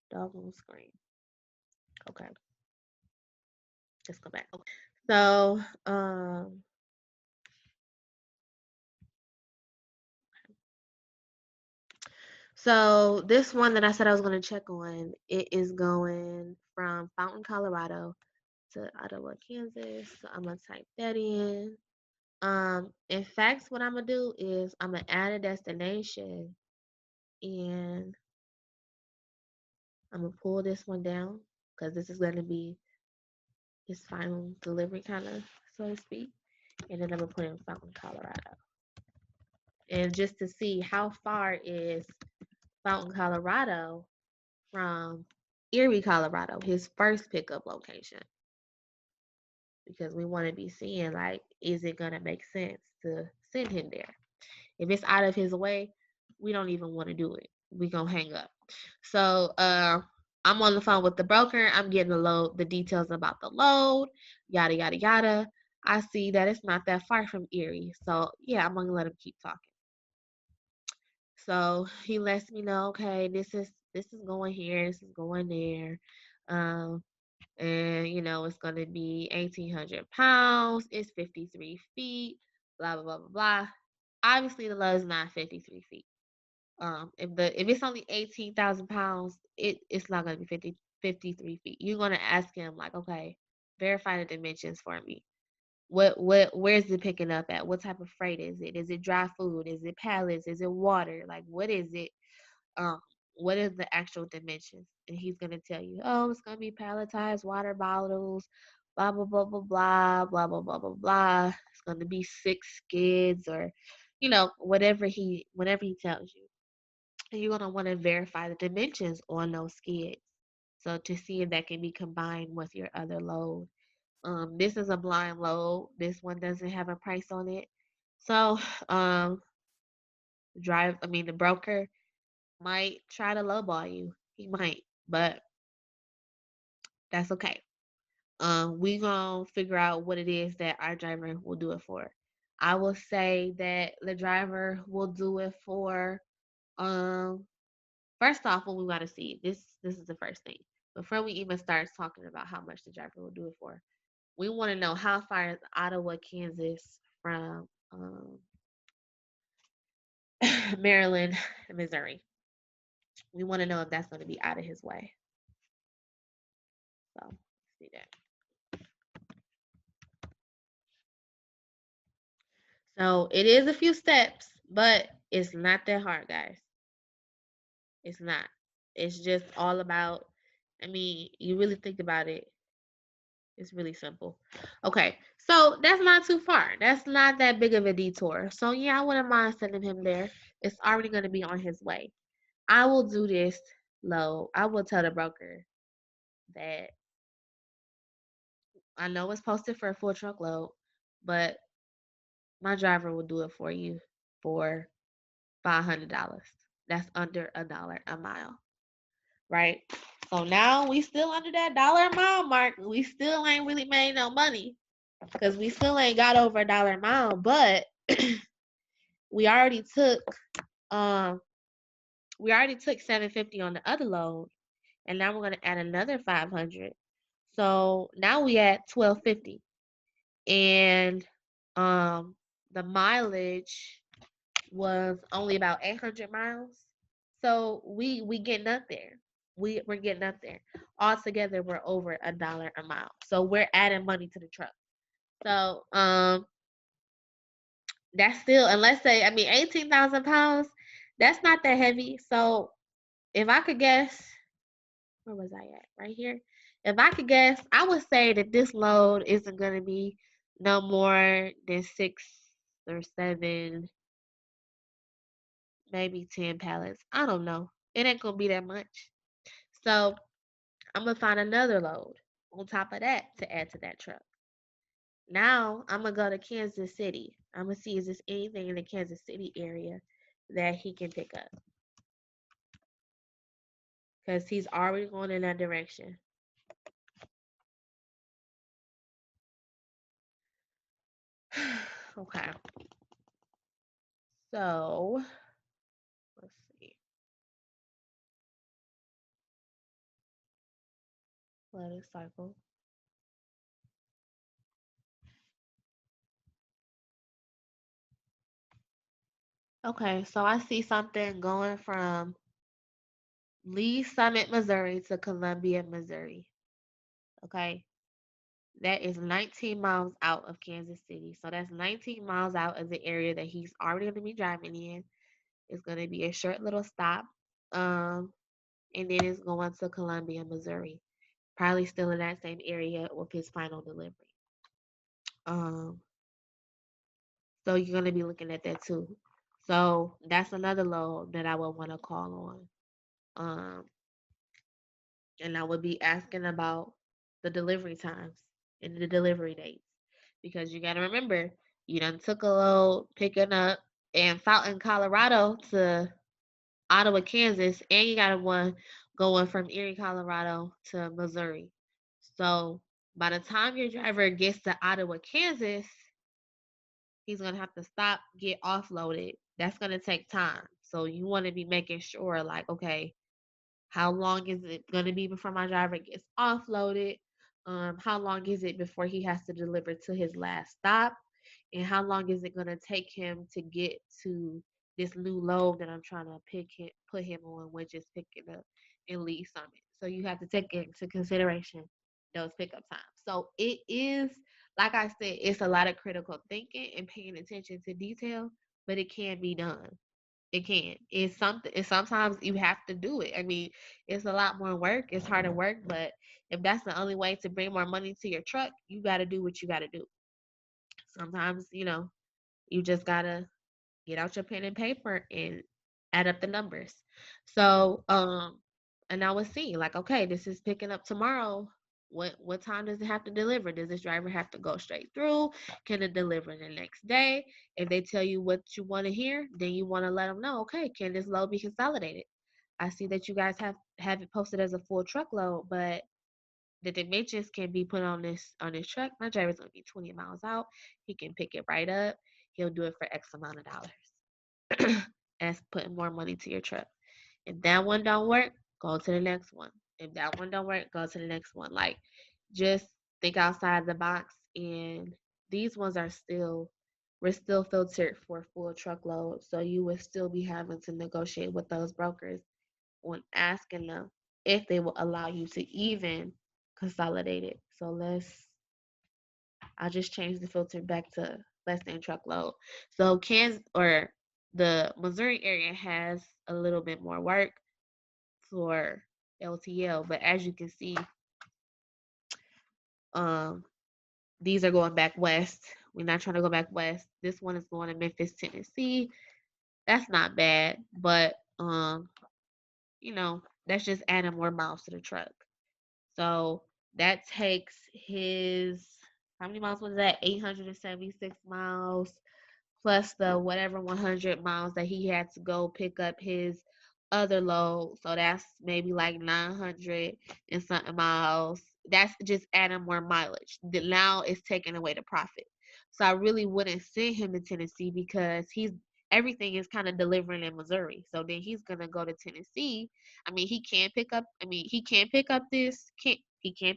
doggone screen. Okay, let's go back. Okay. So this one that I said I was going to check on, it is going from Fountain, Colorado to Ottawa, Kansas. So I'm going to type that in. In fact, what I'm going to do is I'm going to add a destination, and I'm going to pull this one down, because this is going to be his final delivery, kind of, so to speak. And then I'm gonna put in Fountain, Colorado. And just to see how far is Fountain, Colorado from Erie, Colorado, his first pickup location. Because we want to be seeing, like, is it gonna make sense to send him there? If it's out of his way, we don't even want to do it. We gonna hang up. So I'm on the phone with the broker. I'm getting the details about the load, yada yada yada. I see that it's not that far from Erie, so yeah, I'm gonna let him keep talking. So he lets me know, okay, this is going here, this is going there, and it's gonna be 1,800 pounds. It's 53 feet. Blah blah blah blah blah. Obviously, the load is not 53 feet. If it's only 18,000 pounds, it's not gonna be 53 feet. You're gonna ask him like, okay, verify the dimensions for me. Where's it picking up at? What type of freight is it? Is it dry food? Is it pallets? Is it water? Like, what is it? Um, what is the actual dimensions? And he's gonna tell you, oh, it's gonna be palletized water bottles, blah blah blah blah blah blah blah blah blah blah. It's gonna be 6 skids, or whatever he tells you. And you're gonna want to verify the dimensions on those skids, so to see if that can be combined with your other load. This is a blind load. This one doesn't have a price on it. So, the broker might try to lowball you. He might, but that's okay. We gonna figure out what it is that our driver will do it for. I will say that the driver will do it for, first off, what we gotta see. This is the first thing. Before we even start talking about how much the driver will do it for, we want to know how far is Ottawa, Kansas from Maryland, Missouri. We want to know if that's going to be out of his way. So, let's see that. So, it is a few steps, but it's not that hard, guys. It's not. It's just all about, you really think about it, it's really simple. Okay, so that's not too far. That's not that big of a detour. So, yeah, I wouldn't mind sending him there. It's already going to be on his way. I will do this low. I will tell the broker that I know it's posted for a full truckload, but my driver will do it for you for $500. That's under $1 a mile, right? So now we still under that dollar a mile mark. We still ain't really made no money because we still ain't got over $1 a mile, but we already took $750 on the other load, and now we're gonna add another $500. So now we at $1,250, and the mileage was only about 800 miles. So we getting up there. We're getting up there. Altogether, we're over $1 a mile. So we're adding money to the truck. So that's still, and let's say, 18,000 pounds. That's not that heavy. So if I could guess, where was I at? Right here. If I could guess, I would say that this load isn't going to be no more than 6 or 7, maybe 10 pallets. I don't know. It ain't going to be that much. So I'm going to find another load on top of that to add to that truck. Now I'm going to go to Kansas City. I'm going to see, is there anything in the Kansas City area that he can pick up, because he's already going in that direction. Okay. So let's see. Let it cycle. Okay, so I see something going from Lee Summit, Missouri to Columbia, Missouri. Okay. That is 19 miles out of Kansas City. So that's 19 miles out of the area that he's already going to be driving in. It's going to be a short little stop. And then it's going to Columbia, Missouri. probably still in that same area with his final delivery. Um, so you're gonna be looking at that too. So that's another load that I would want to call on. And I would be asking about the delivery times and the delivery dates because you got to remember you done took a load picking up in Fountain, Colorado to Ottawa, Kansas, and you got one going from Erie, Colorado to Missouri. So by the time your driver gets to Ottawa, Kansas, he's gonna have to stop, get offloaded. That's gonna take time. So you want to be making sure, like, okay, how long is it going to be before my driver gets offloaded? How long is it before he has to deliver to his last stop? And how long is it going to take him to get to this new load that I'm trying to put him on, which is picking up in Lee Summit. So you have to take into consideration those pickup times. So it is, like I said, it's a lot of critical thinking and paying attention to detail, but it can be done. It can. It's something. And sometimes you have to do it. I mean, it's a lot more work. It's harder work, but if that's the only way to bring more money to your truck, you got to do what you got to do. Sometimes, you just gotta get out your pen and paper and add up the numbers. So, and I was seeing like, okay, this is picking up tomorrow. What time does it have to deliver? Does this driver have to go straight through? Can it deliver the next day? If they tell you what you want to hear, then you want to let them know, okay, can this load be consolidated? I see that you guys have it posted as a full truckload, but the dimensions can be put on this truck. My driver's gonna be 20 miles out. He can pick it right up. He'll do it for X amount of dollars. That's putting more money to your truck. If that one don't work, go to the next one. If that one don't work, go to the next one. Like, just think outside the box. And these ones we're still filtered for full truckload. So you would still be having to negotiate with those brokers when asking them if they will allow you to even consolidate it. So I'll just change the filter back to less than truckload. So Kansas or the Missouri area has a little bit more work for LTL, but as you can see, um, these are going back west. We're not trying to go back west. This one is going to Memphis, Tennessee. That's not bad, but that's just adding more miles to the truck. So that takes his, how many miles was that? 876 miles plus the whatever 100 miles that he had to go pick up his other load. So that's maybe like 900 and something miles. That's just adding more mileage. Now it's taking away the profit. So I really wouldn't send him to Tennessee because everything is kind of delivering in Missouri. So then he's gonna go to Tennessee. I mean, he can pick up he can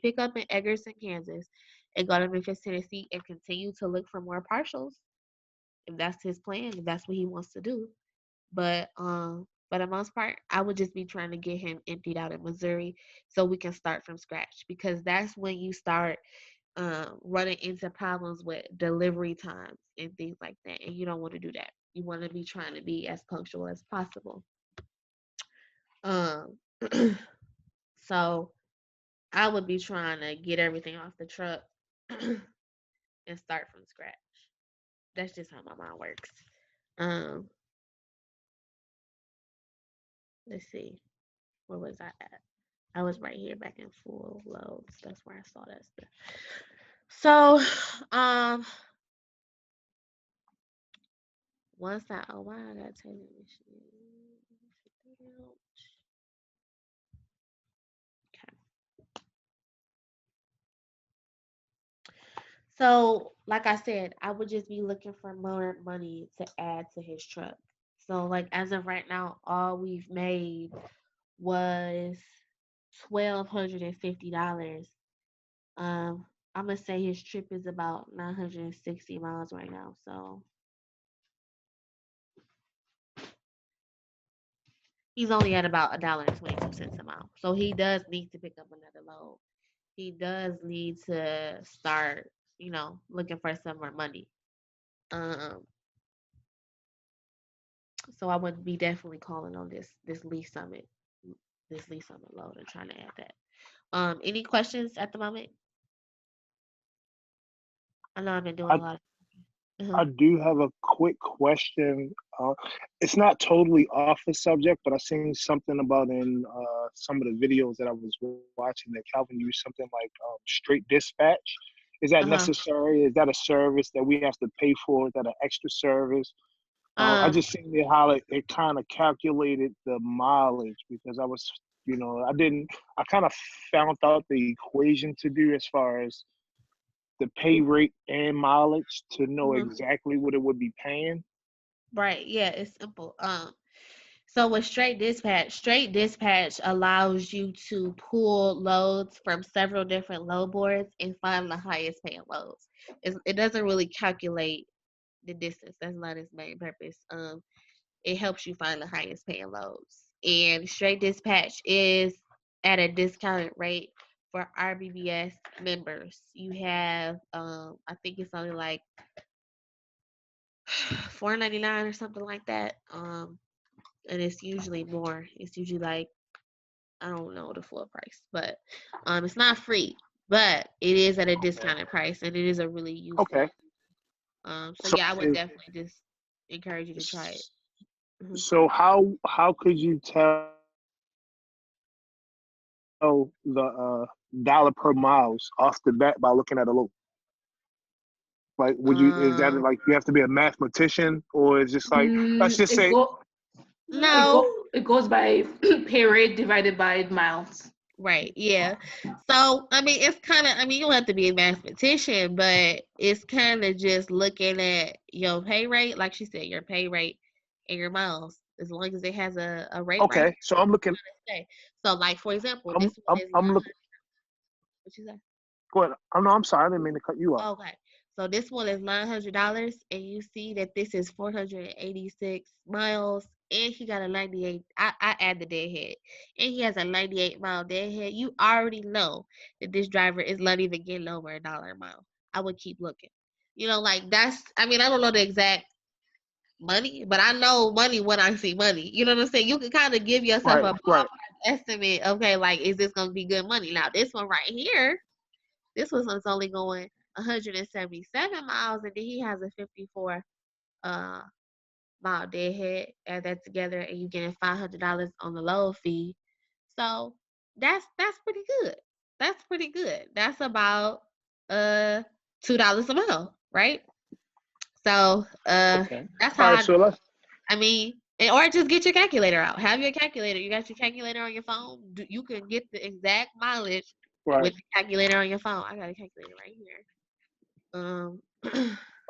pick up in Egerton, Kansas, and go to Memphis, Tennessee, and continue to look for more partials if that's his plan, if that's what he wants to do. But for the most part, I would just be trying to get him emptied out in Missouri so we can start from scratch because that's when you start running into problems with delivery times and things like that. And you don't want to do that. You want to be trying to be as punctual as possible. Um, so I would be trying to get everything off the truck and start from scratch. That's just how my mind works. Um, let's see. Where was I at? I was right here back in full loads. That's where I saw that stuff. So, once why I gotta tell you this shit? Okay. So, like I said, I would just be looking for more money to add to his truck. So, like as of right now, all we've made was $1,250. I'm gonna say his trip is about 960 miles right now. So he's only at about $1.22 a mile. So he does need to pick up another load. He does need to start, looking for some more money. Um, so I would be definitely calling on this Lee Summit load and trying to add that. Any questions at the moment? I know I've been doing a I lot. I do have a quick question. It's not totally off the subject, but I seen something about in some of the videos that I was watching that Calvin used something like straight dispatch. Is that Uh-huh. necessary? Is that a service that we have to pay for? Is that an extra service? I Um, just seen it how it kind of calculated the mileage because I was, I kind of found out the equation to do as far as the pay rate and mileage to know mhm. exactly what it would be paying. Right. Yeah, it's simple. So with straight dispatch allows you to pull loads from several different load boards and find the highest paying loads. It doesn't really calculate the distance. That's not its main purpose. It helps you find the highest paying loads. And straight dispatch is at a discounted rate for RBBS members. You have, I think it's only like $4.99 or something like that. And it's usually more. It's usually like, I don't know the full price, but it's not free, but it is at a Okay. discounted price, and it is a really useful. Okay. So So yeah, I would is definitely just encourage you to try it. Mhm. so how could you tell the dollar per miles off the bat by looking at a load? Like, would you? Is that Um, like you have to be a mathematician, or is just like let's Mm, just say no, it goes by pay rate divided by miles. right, yeah. So I mean, it's kind of. I mean, you don't have to be a mathematician, but it's kind of just looking at your pay rate, like she said, your pay rate and your miles. As long as it has a rate right okay? So I'm looking. here, say. So like for example, I'm this one I'm is I'm looking. what you say? Go ahead. Oh no, I'm sorry. I didn't mean to cut you off. Okay. So this one is $900, and you see that this is 486 miles, and he got a 98. I add the deadhead, and he has a 98-mile deadhead. You already know that this driver is not even getting over $1 a mile. I would keep looking. Like that's. I mean, I don't know the exact money, but I know money when I see money. You know what I'm saying? You can kind of give yourself Right. a Right. ballpark estimate. Okay, like is this gonna be good money? Now this one right here. This one's only going 177 miles, and then he has a 54 uh mile deadhead. Add that together, and you getting $500 on the load fee. So that's pretty good. That's pretty good. That's about uh $2 a mile, right? So Okay. that's All how right. I do So it. let's. I mean, or just get your calculator out. Have your calculator. You got your calculator on your phone. You can get the exact mileage Right. with the calculator on your phone. I got a calculator right here. Um,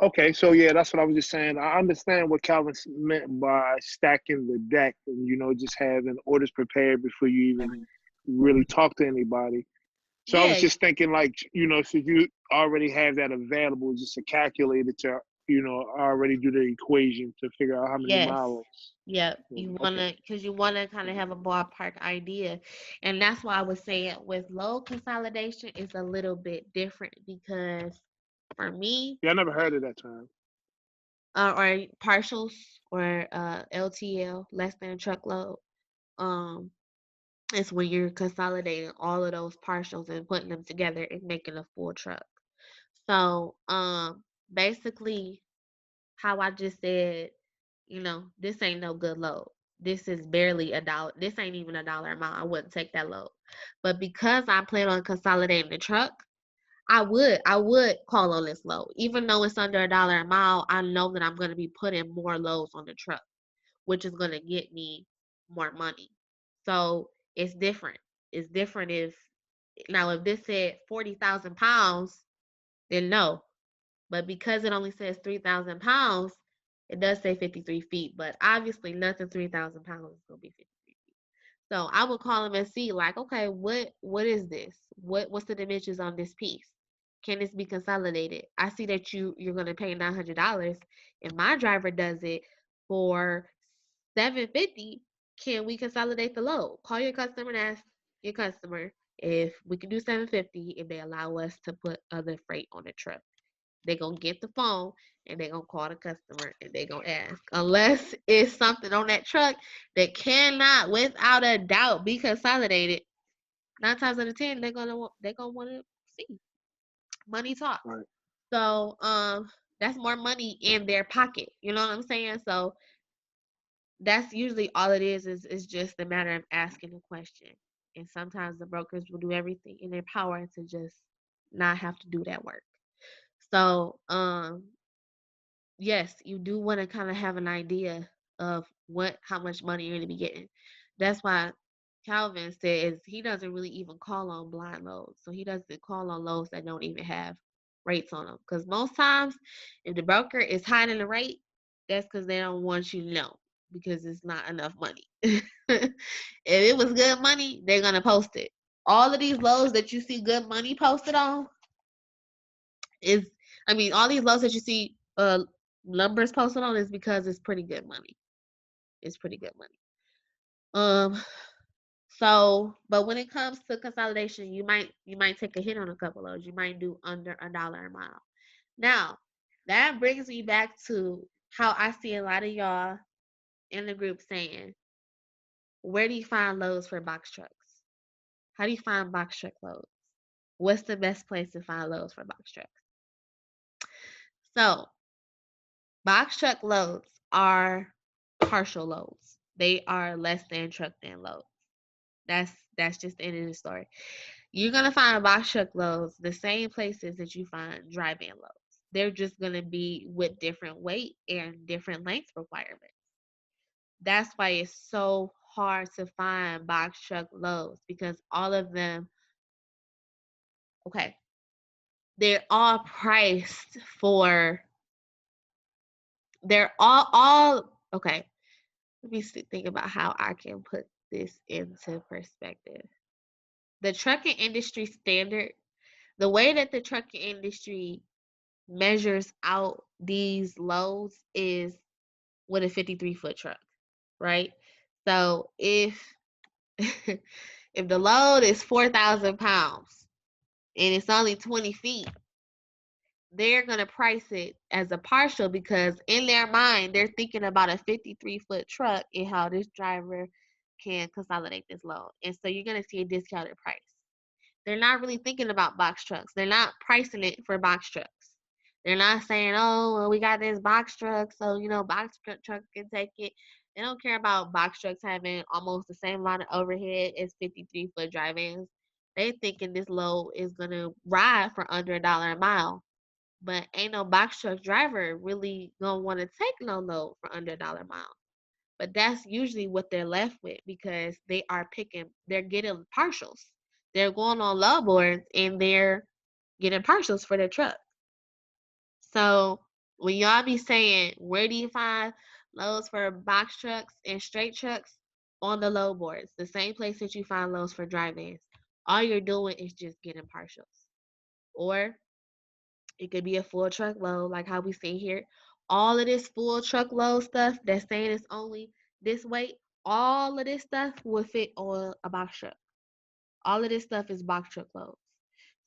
Okay, so yeah, that's what I was just saying. I understand what Calvin meant by stacking the deck and just having orders prepared before you even really talk to anybody. So I was yeah, just thinking like, since you already have that available, just a calculator to, already do the equation to figure out how many yes, miles. yep. You Okay. wanna, cause you wanna kind of have a ballpark idea, and that's why I was saying with load consolidation is a little bit different because for me, Yeah, I never heard of that term. or partials or LTL, less than truckload, um, it's when you're consolidating all of those partials and putting them together and making a full truck. So, basically, how I just said, this ain't no good load. This is barely a dollar. This ain't even $1 a mile. I wouldn't take that load. But because I plan on consolidating the truck, I would call on this load. Even though it's under $1 a mile, I know that I'm gonna be putting more loads on the truck, which is gonna get me more money. So it's different. It's different if this said 40,000 pounds, then no. But because it only says 3,000 pounds, it does say 53 feet. But obviously, nothing 3,000 pounds is gonna be 53 feet. So I would call them and see, like, okay, what is this? What's the dimensions on this piece? Can this be consolidated? I see that you're gonna pay $900, and my driver does it for 750. Can we consolidate the load? Call your customer and ask your customer if we can do 750 if they allow us to put other freight on the truck. They're gonna get the phone and they're gonna call the customer and they're gonna ask. Unless it's something on that truck that cannot, without a doubt, be consolidated, 9 times out of 10, they're gonna want to see money talk. Right. So that's more money in their pocket. You know what I'm saying? So that's usually all it is just a matter of asking a question. And sometimes the brokers will do everything in their power to just not have to do that work. So yes, you do want to kind of have an idea of how much money you're going to be getting. That's why Calvin says he doesn't really even call on blind loads. So he doesn't call on loads that don't even have rates on them. Because most times, if the broker is hiding the rate, that's because they don't want you to know because it's not enough money. If it was good money, they're going to post it. All of these loads that you see good money posted on is, I mean, all these loads that you see numbers posted on is because it's pretty good money. It's pretty good money. So, but when it comes to consolidation, you might take a hit on a couple loads. You might do under $1 a mile. Now, that brings me back to how I see a lot of y'all in the group saying, where do you find loads for box trucks? How do you find box truck loads? What's the best place to find loads for box trucks? So, box truck loads are partial loads. They are less than truck than loads. That's just the end of the story. You're gonna find box truck loads the same places that you find dry van loads. They're just gonna be with different weight and different length requirements. That's why it's so hard to find box truck loads because all of them, okay, they're all priced for. They're all okay. Let me think about how I can put this into perspective. The trucking industry standard, the way that the trucking industry measures out these loads is with a 53-foot truck, right? So if if the load is 4,000 pounds and it's only 20 feet, they're going to price it as a partial because in their mind, they're thinking about a 53-foot truck and how this driver can consolidate this load. And so you're going to see a discounted price. They're not really thinking about box trucks. They're not pricing it for box trucks. They're not saying, oh, well, we got this box truck, so, box truck can take it. They don't care about box trucks having almost the same amount of overhead as 53-foot dry vans. They thinking this load is going to ride for under $1 a mile. But ain't no box truck driver really gonna want to take no load for under $1 a mile. But that's usually what they're left with because they're getting partials. They're going on load boards and they're getting partials for their truck. So when y'all be saying, where do you find loads for box trucks and straight trucks? On the load boards, the same place that you find loads for dry vans. All you're doing is just getting partials. Or it could be a full truckload, like how we see here. All of this full truckload stuff that's saying it's only this weight, all of this stuff will fit on a box truck. All of this stuff is box truck loads.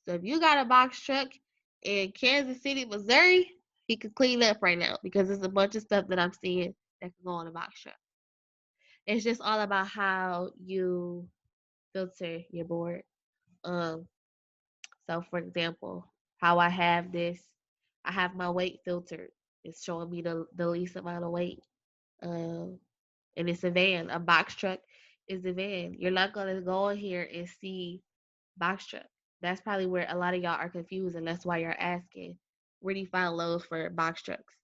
So if you got a box truck in Kansas City, Missouri, he could clean up right now because there's a bunch of stuff that I'm seeing that can go on a box truck. It's just all about how you filter your board. Um, So, for example, how I have this, I have my weight filtered. It's showing me the least amount of weight. Um, and it's a van. A box truck is a van. You're not going to go in here and see box truck. That's probably where a lot of y'all are confused, and that's why you're asking, where do you find loads for box trucks?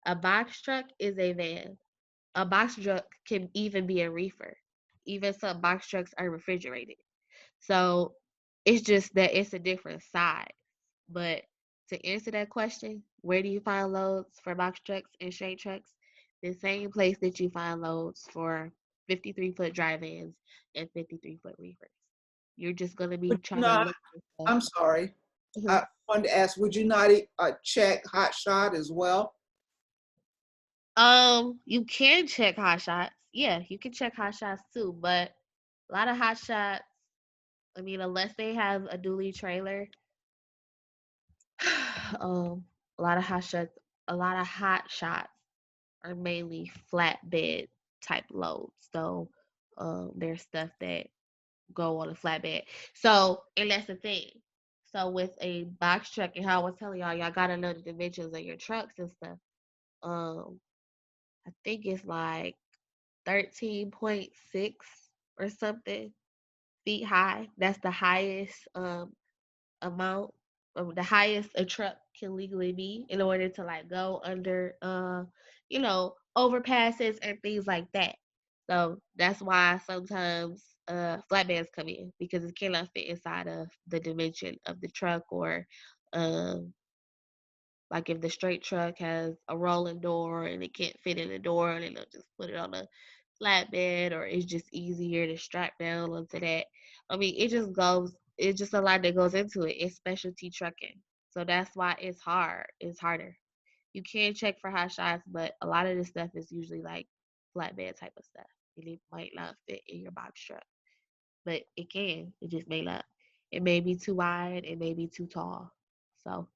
A box truck is a van. A box truck can even be a reefer. Even some box trucks are refrigerated. So it's just that it's a different size. But to answer that question, where do you find loads for box trucks and straight trucks? The same place that you find loads for 53-foot dry vans and 53-foot reefers. You're just going to be Would you trying to not, look for I'm stuff. sorry, Mhm. I wanted to ask, would you not check hot shot as well? You can check hot shots. Yeah, you can check hot shots too, but a lot of hot shots, I mean, unless they have a dually trailer, um, a lot of hot shots are mainly flatbed type loads. So, there's stuff that go on a flatbed. So, and that's the thing. So with a box truck, and how I was telling y'all gotta know the dimensions of your trucks and stuff. Um, I think it's like 13.6 or something feet high. That's the highest amount of the highest a truck can legally be in order to like go under overpasses and things like that. So that's why sometimes flatbeds come in because it cannot fit inside of the dimension of the truck, or um like if the straight truck has a rolling door and it can't fit in the door, and they'll just put it on a flatbed, or it's just easier to strap down onto that. I mean, it's just a lot that goes into it. It's specialty trucking. So that's why it's hard. It's harder. You can check for hot shots, but a lot of this stuff is usually like flatbed type of stuff. And it might not fit in your box truck. But it can. It just may not. It may be too wide, it may be too tall. So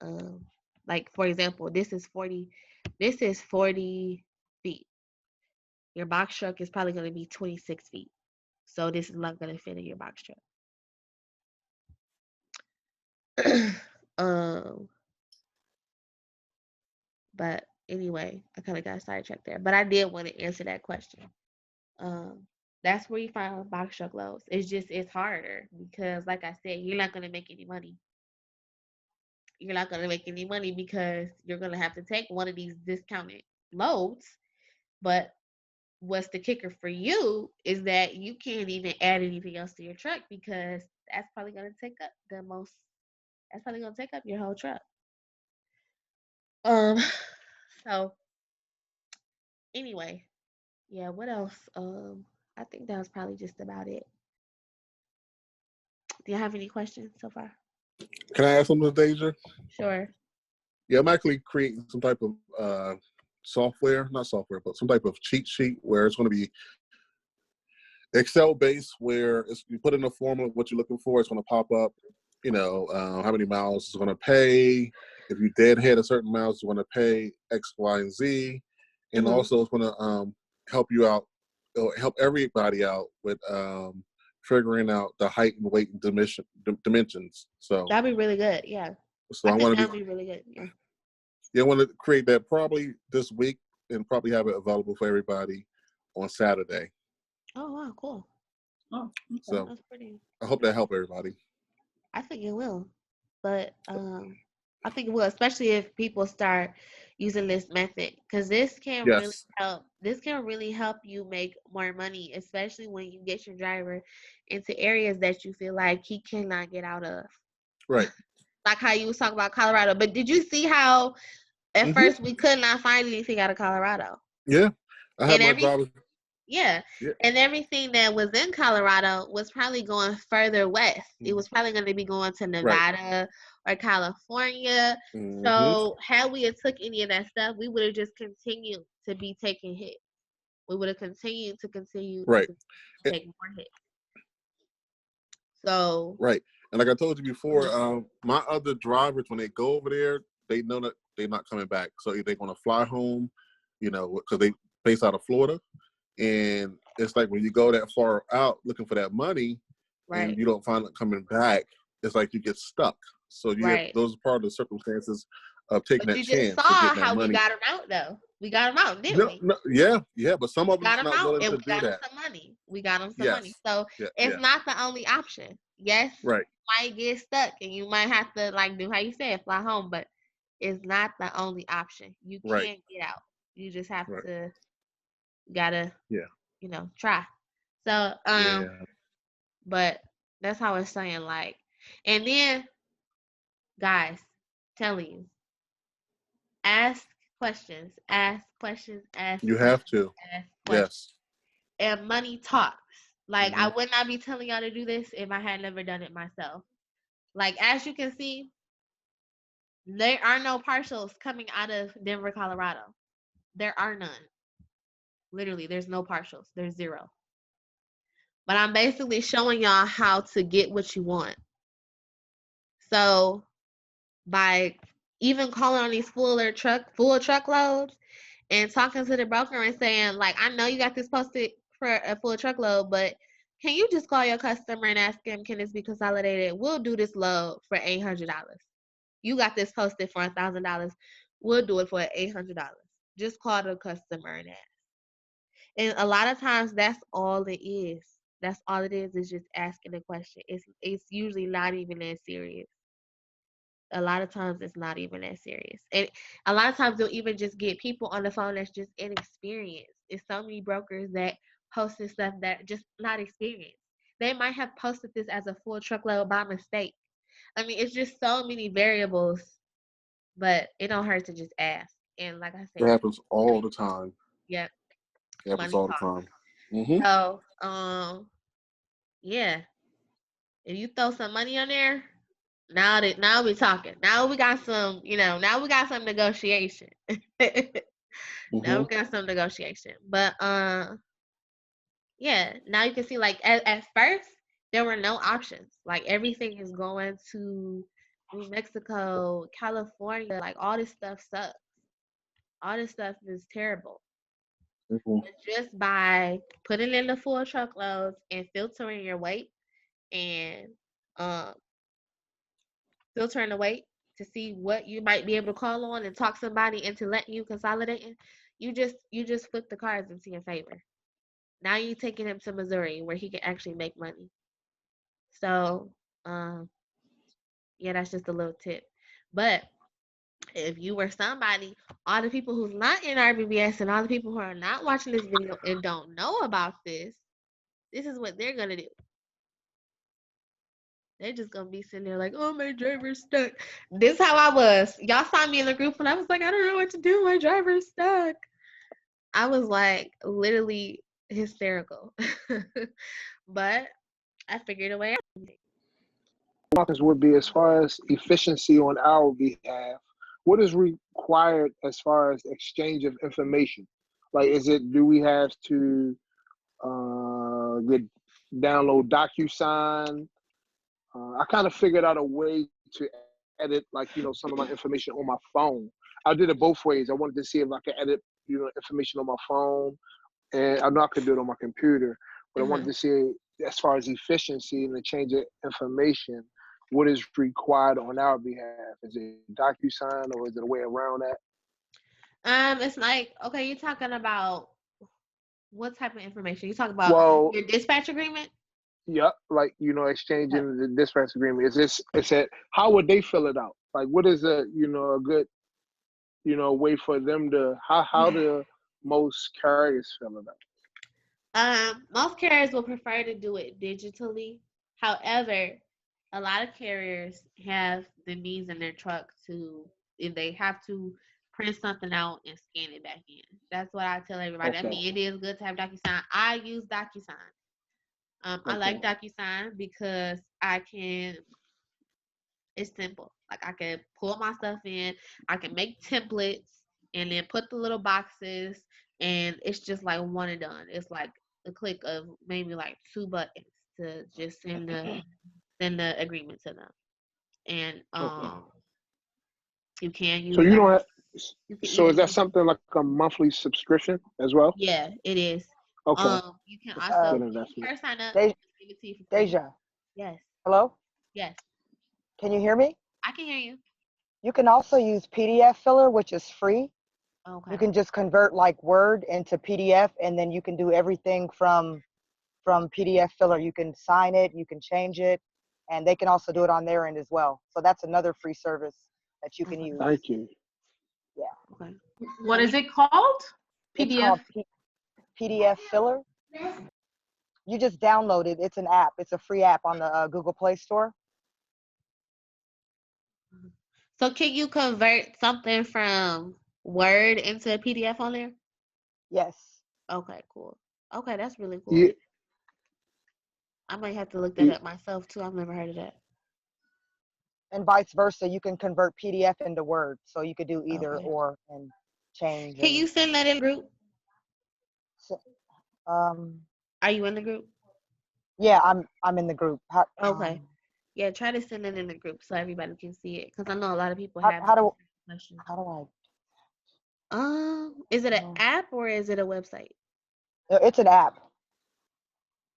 um, like for example, this is 40 feet. Your box truck is probably going to be 26 feet. So this is not going to fit in your box truck. um, but anyway, I kind of got sidetracked there. But I did want to answer that question. Um, that's where you find box truck loads. It's harder because, like I said, you're not going to make any money. You're not going to make any money because you're going to have to take one of these discounted loads. But what's the kicker for you is that you can't even add anything else to your truck because that's probably going to take up that's probably going to take up your whole truck. Um, so anyway, yeah, what else? I think that was probably just about it. Do you have any questions so far? Can I ask something, Daja? Sure. Yeah, I'm actually creating some type of software, not software, but some type of cheat sheet where it's going to be Excel based, where you put in a formula of what you're looking for. It's going to pop up, how many miles it's going to pay. If you deadhead a certain miles, it's going to pay X, Y, and Z. And also it's going to help you out, help everybody out with figuring out the height and weight and dimensions. So That'd be really good. Yeah. So I I think want to that'd be really good. Yeah. I want to create that probably this week and probably have it available for everybody on Saturday. Oh wow, cool. Oh, okay. So That's pretty. I hope that help everybody. I think it will, but I think it will, especially if people start using this method, because this can really Yes. help. This can really help you make more money, especially when you get your driver into areas that you feel like he cannot get out of. Right. Like how you was talking about Colorado, but did you see how at first we could not find anything out of Colorado? Yeah. I had And my drivers. yeah. And everything that was in Colorado was probably going further west. It was probably going to be going to Nevada or California. So had we had took any of that stuff, we would have just continued to be taking hits. We would have continued to take more hits. So Right. And like I told you before, my other drivers, when they go over there, they know that they're not coming back. So if they're going to fly home, because they based out of Florida. And it's like when you go that far out looking for that money and you don't find it coming back, it's like you get stuck. So those are part of the circumstances of taking that you chance just saw of getting that how money. we got them out, though. We got them out, didn't we? No, yeah, but some of them Got them not out, willing and to we do got them that. some money. We got them some money. So Yeah, it's not the only option. Yes, right. You might get stuck, and you might have to do how you said, fly home. But it's not the only option. You can't get out. You just have to gotta try. So but that's how it's saying and then guys, telling you, ask questions, ask questions, ask You questions, have to. ask questions. Yes. And money talks. I would not be telling y'all to do this if I had never done it myself. As you can see, there are no partials coming out of Denver, Colorado. There are none. Literally, there's no partials. There's zero. But I'm basically showing y'all how to get what you want. So by even calling on these full truckloads and talking to the broker and saying, I know you got this posted for a full truckload, but can you just call your customer and ask him, can this be consolidated? We'll do this load for $800. You got this posted for $1,000. We'll do it for $800. Just call the customer and ask. And a lot of times that's all it is. That's all it is just asking a question. It's usually not even that serious. A lot of times it's not even that serious. And a lot of times you'll even just get people on the phone that's just inexperienced. It's so many brokers that posted stuff that just not experienced. They might have posted this as a full truckload by mistake. I mean, it's just so many variables, but it don't hurt to just ask. And like I It said, happens all the time. yep, It happens money all the talks. time. Mm-hmm. So, yeah, if you throw some money on there, now we talking. Now we got some, now we got some negotiation. Now Mm-hmm. we got some negotiation. But yeah, now you can see like at first there were no options. Like everything is going to New Mexico, California, like all this stuff sucks. All this stuff is terrible. Mm-hmm. But just by putting in the full truckloads and filtering your weight and um filtering the weight to see what you might be able to call on and talk somebody into letting you consolidating, you just flip the cards into your favor. Now you're taking him to Missouri where he can actually make money. So, yeah, that's just a little tip. But if you were somebody, all the people who's not in RBBS and all the people who are not watching this video and don't know about this is what they're gonna do. They're just gonna be sitting there like, oh, my driver's stuck. This how I was. Y'all saw me in the group and I was like, I don't know what to do. My driver's stuck. I was like literally hysterical. But I figured a way out. Marcus would be as far as efficiency on our behalf. What is required as far as exchange of information? Like, do we have to get download DocuSign? I kind of figured out a way to edit, like, some of my information on my phone. I did it both ways. I wanted to see if I could edit, information on my phone, and I know I could do it on my computer, but I wanted to see, as far as efficiency and the change of information, what is required on our behalf. Is it DocuSign or is it a way around that? It's like, okay, you're talking about what type of information? You talking about your dispatch agreement? Yeah, like, exchanging the dispatch agreement. How would they fill it out? Like, what is a good way for them to how do most carriers fill it out? Most carriers will prefer to do it digitally. However, a lot of carriers have the means in their truck to, if they have to, print something out and scan it back in. That's what I tell everybody. Okay. I mean, it is good to have DocuSign. I use DocuSign. I like DocuSign because it's simple. Like I can pull my stuff in, I can make templates and then put the little boxes, and it's just like one and done. It's like a click of maybe like 2 buttons to just send the agreement to them. And you can use So you don't have, you can so is even that use, something like a monthly subscription as well? yeah, it is. Okay. You can That's a also, good when you investment. first sign up, De- they give it to you for free. Deja, Yes, hello? yes, Can you hear me? I can hear you. You can also use PDF filler, which is free. Okay. You can just convert like Word into PDF, and then you can do everything from PDF filler. You can sign it, you can change it, and they can also do it on their end as well. So that's another free service that you can use. Thank you. Yeah. Okay. What is it called? It's PDF. called PDF filler. You just download it. It's an app. It's a free app on the Google Play Store. So can you convert something from Word into a PDF on there? Yes. Okay, cool. Okay, that's really cool. Yeah. I might have to look that up myself too. I've never heard of that. And vice versa, you can convert PDF into Word. So you could do either Okay. or and change. Can you send that in the group? Are you in the group? Yeah, I'm in the group. Okay. Yeah, try to send it in the group so everybody can see it, because I know a lot of people How have do questions. Is it an app or is it a website? It's an app.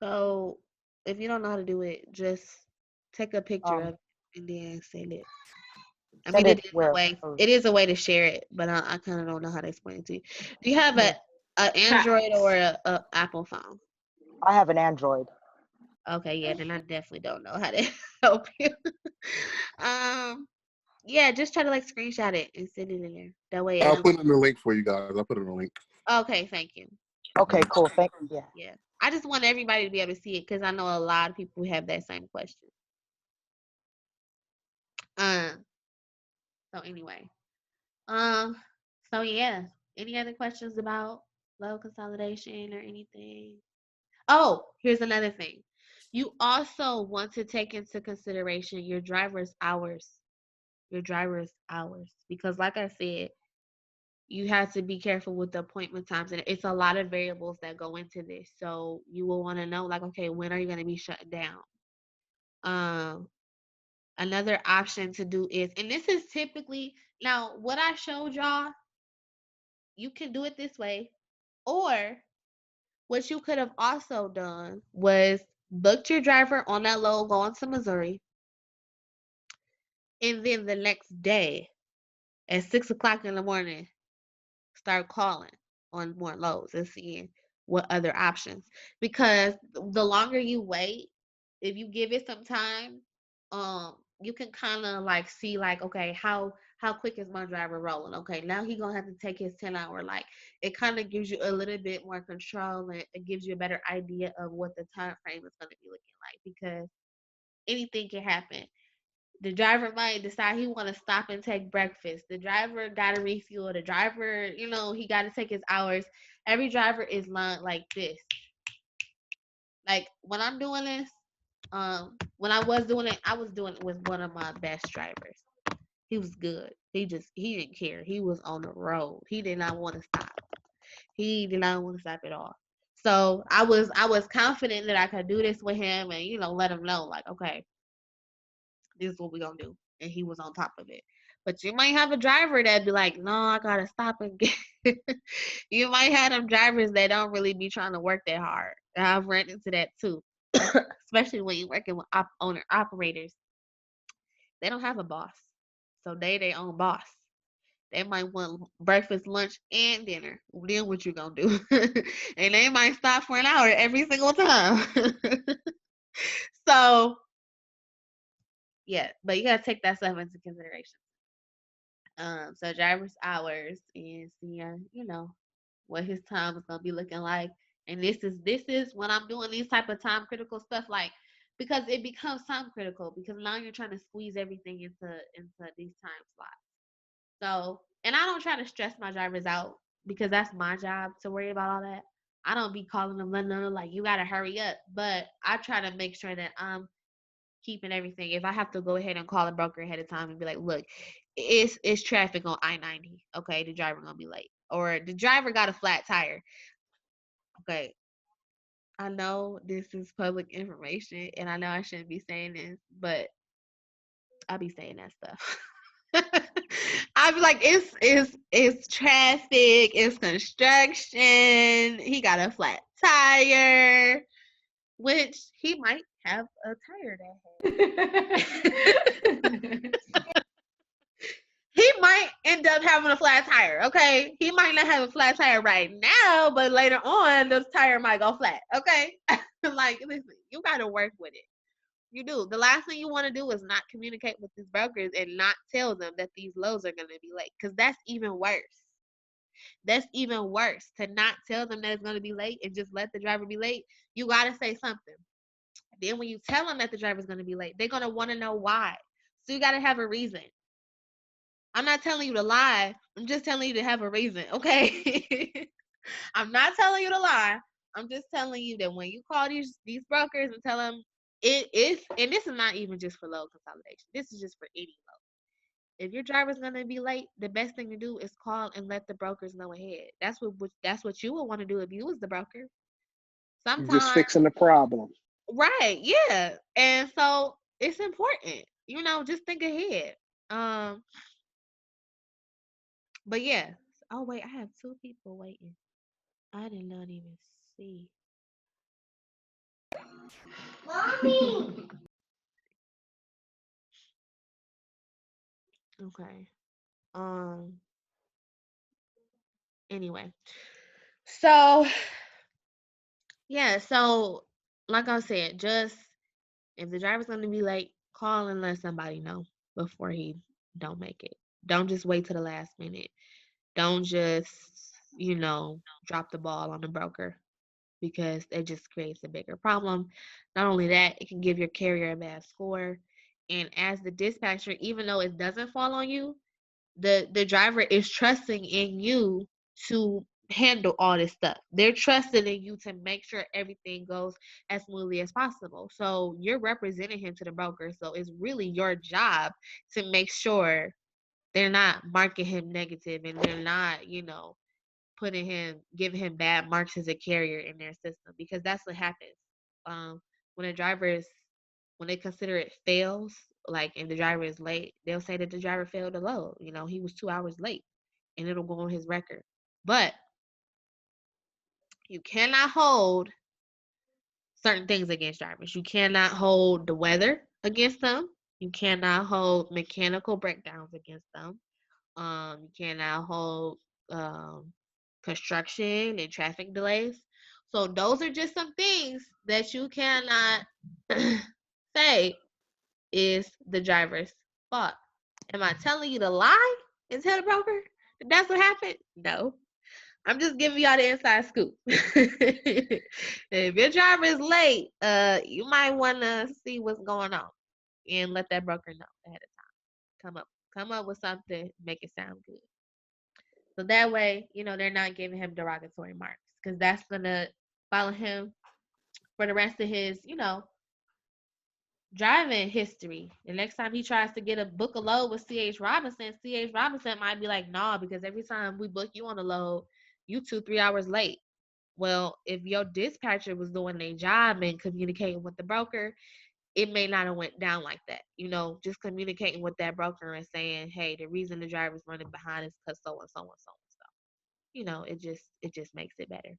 So If you don't know how to do it, just take a picture of Um, it and then send it. I mean, send it it is a where? way. It is a way to share it, but I kind of don't know how to explain it to you. Do you have Hmm. a Android or a Apple phone? I have an Android. Okay, yeah, then I definitely don't know how to help you. um, yeah, just try to like screenshot it and send it in there. That way I'll it'll. put in the link for you guys. I'll put in the link. Okay, thank you. Okay, cool. Yeah. Yeah, I just want everybody to be able to see it because I know a lot of people have that same question. Um. So anyway, um. So yeah, any other questions about load consolidation or anything? Oh, here's another thing. You also want to take into consideration your driver's hours. Your driver's hours, because like I said, you have to be careful with the appointment times, and it's a lot of variables that go into this. So you will want to know, like, okay, when are you going to be shut down? Um, Another option to do is, and this is typically now what I showed y'all. You can do it this way, or what you could have also done was booked your driver on that load going to Missouri, and then the next day at 6 o'clock in the morning start calling on more loads and seeing what other options. Because the longer you wait, if you give it some time, you can kind of like see like, okay, how quick is my driver rolling? Okay, now he gonna have to take his 10 hour. Like it kind of gives you a little bit more control, and it gives you a better idea of what the time frame is gonna be looking like, because anything can happen. The driver might decide he want to stop and take breakfast. The driver got to refuel. The driver, he got to take his hours. Every driver is not like this. Like when I'm doing this, when I was doing it, I was doing it with one of my best drivers. He was good. He didn't care. He was on the road. He did not want to stop. He did not want to stop at all. So I was confident that I could do this with him, and let him know like, okay, this is what we're gonna do. And he was on top of it. But you might have a driver that'd be like, no, I gotta stop and get. You might have them drivers that don't really be trying to work that hard. I've run into that too. Especially when you're working with owner operators. They don't have a boss. So they their own boss. They might want breakfast, lunch, and dinner. Then what you gonna do? And they might stop for an hour every single time. So yeah, but you gotta take that stuff into consideration. So driver's hours and see, what his time is gonna be looking like. And this is when I'm doing these type of time critical stuff, like because it becomes time critical because now you're trying to squeeze everything into these time slots. So, and I don't try to stress my drivers out because that's my job to worry about all that. I don't be calling them, letting them know like you gotta hurry up, but I try to make sure that I'm keeping everything. If I have to go ahead and call a broker ahead of time and be like, look, it's traffic on I-90. Okay, the driver gonna be late, or the driver got a flat tire. Okay, I know this is public information, and I know I shouldn't be saying this, but I be saying that stuff. I be like, it's traffic, it's construction. He got a flat tire, which he might have a tire that he might end up having a flat tire, okay? He might not have a flat tire right now, but later on, the tire might go flat, okay? Like, listen, you got to work with it. You do. The last thing you want to do is not communicate with these brokers and not tell them that these loads are going to be late, because that's even worse. That's even worse to not tell them that it's going to be late and just let the driver be late. You got to say something. Then when you tell them that the driver's going to be late, they're going to want to know why. So you got to have a reason. I'm not telling you to lie. I'm just telling you to have a reason, okay? I'm not telling you to lie. I'm just telling you that when you call these brokers and tell them it is, and this is not even just for load consolidation. This is just for any load. If your driver's gonna be late, the best thing to do is call and let the brokers know ahead. That's what you would want to do if you was the broker. Just Sometimes, fixing the problem. right? Yeah, and so it's important. Just think ahead. Um, but yeah. Oh wait, I have two people waiting. I did not even see. Mommy. Okay. Um. Anyway, so yeah. So like I said, just if the driver's gonna be late, call and let somebody know before he don't make it. Don't just wait to the last minute. Don't just drop the ball on the broker because it just creates a bigger problem. Not only that, it can give your carrier a bad score. And as the dispatcher, even though it doesn't fall on you, the driver is trusting in you to handle all this stuff. They're trusting in you to make sure everything goes as smoothly as possible. So you're representing him to the broker. So it's really your job to make sure they're not marking him negative and they're not, giving him bad marks as a carrier in their system, because that's what happens. When a driver is, when they consider it fails, like if the driver is late, they'll say that the driver failed the load. He was 2 hours late, and it'll go on his record. But you cannot hold certain things against drivers. You cannot hold the weather against them. You cannot hold mechanical breakdowns against them. You cannot hold construction and traffic delays. So those are just some things that you cannot say is the driver's fault. Am I telling you to lie and tell the broker that that's what happened? No. I'm just giving y'all the inside scoop. If your driver is late, you might want to see what's going on and let that broker know ahead of time. Come up with something, make it sound good. So that way, they're not giving him derogatory marks, because that's gonna follow him for the rest of his, driving history. The next time he tries to get a book a load with C.H. Robinson might be like, nah, because every time we book you on a load, you 2-3 hours late. Well, if your dispatcher was doing their job and communicating with the broker, it may not have went down like that. Just communicating with that broker and saying, hey, the reason the driver's running behind is because so and so and so and so. It just makes it better.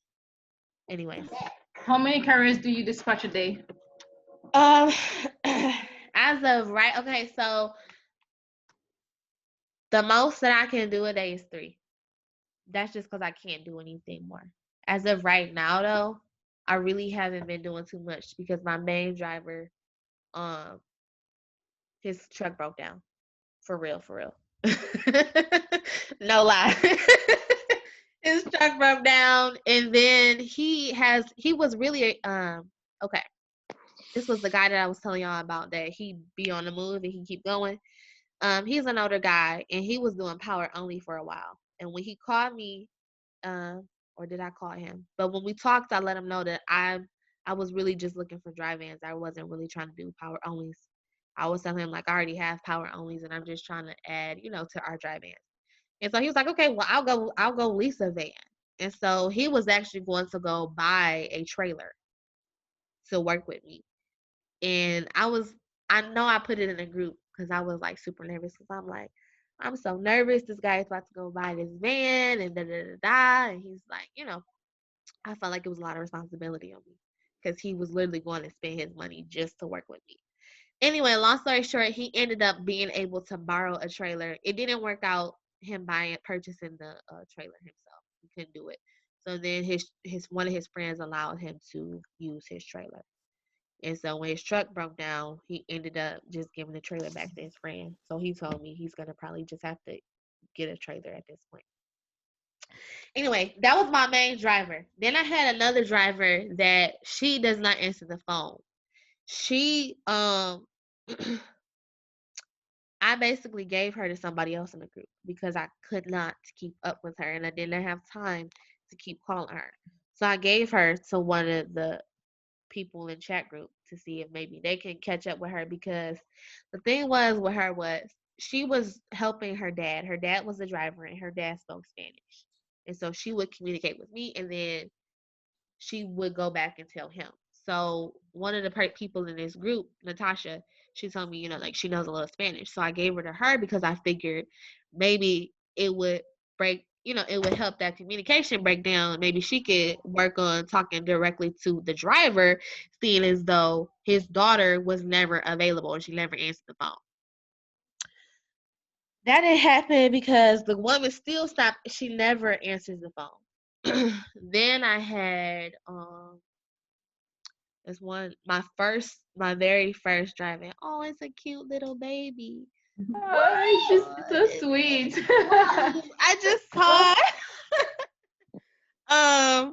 Anyways. How many carriers do you dispatch a day? As of right, okay, so the most that I can do a day is 3. That's just because I can't do anything more. As of right now, though, I really haven't been doing too much because my main driver, his truck broke down. For real, for real. No lie. His truck broke down, and then he was really okay. This was the guy that I was telling y'all about, that he be on the move and he keep going. He's an older guy, and he was doing power only for a while. And when he called me, or did I call him? But when we talked, I let him know that I was really just looking for dry vans. I wasn't really trying to do power onlys. I was telling him, like, I already have power onlys, and I'm just trying to add, to our dry vans. And so he was like, okay, well, I'll go lease a van. And so he was actually going to go buy a trailer to work with me. And I know I put it in a group because I was like super nervous, because I'm like, I'm so nervous. This guy is about to go buy this van and da da da da. And he's like, I felt like it was a lot of responsibility on me, because he was literally going to spend his money just to work with me. Anyway, long story short, he ended up being able to borrow a trailer. It didn't work out, him purchasing the trailer himself. He couldn't do it. So then his one of his friends allowed him to use his trailer. And so when his truck broke down, he ended up just giving the trailer back to his friend. So he told me he's gonna probably just have to get a trailer at this point. Anyway, that was my main driver. Then I had another driver that she does not answer the phone. She I basically gave her to somebody else in the group because I could not keep up with her, and I didn't have time to keep calling her. So I gave her to one of the people in chat group to see if maybe they can catch up with her, because the thing was with her was she was helping her dad. Her dad was a driver, and her dad spoke Spanish. And so she would communicate with me, and then she would go back and tell him. So one of the people in this group, Natasha, she told me, like, she knows a little Spanish. So I gave her to her because I figured maybe it would break it would help that communication breakdown. Maybe she could work on talking directly to the driver, seeing as though his daughter was never available and she never answered the phone. That didn't happen because the woman still stopped. She never answers the phone. Then I had this one, my very first driving. Oh, it's a cute little baby. Oh, it's just so sweet. I just saw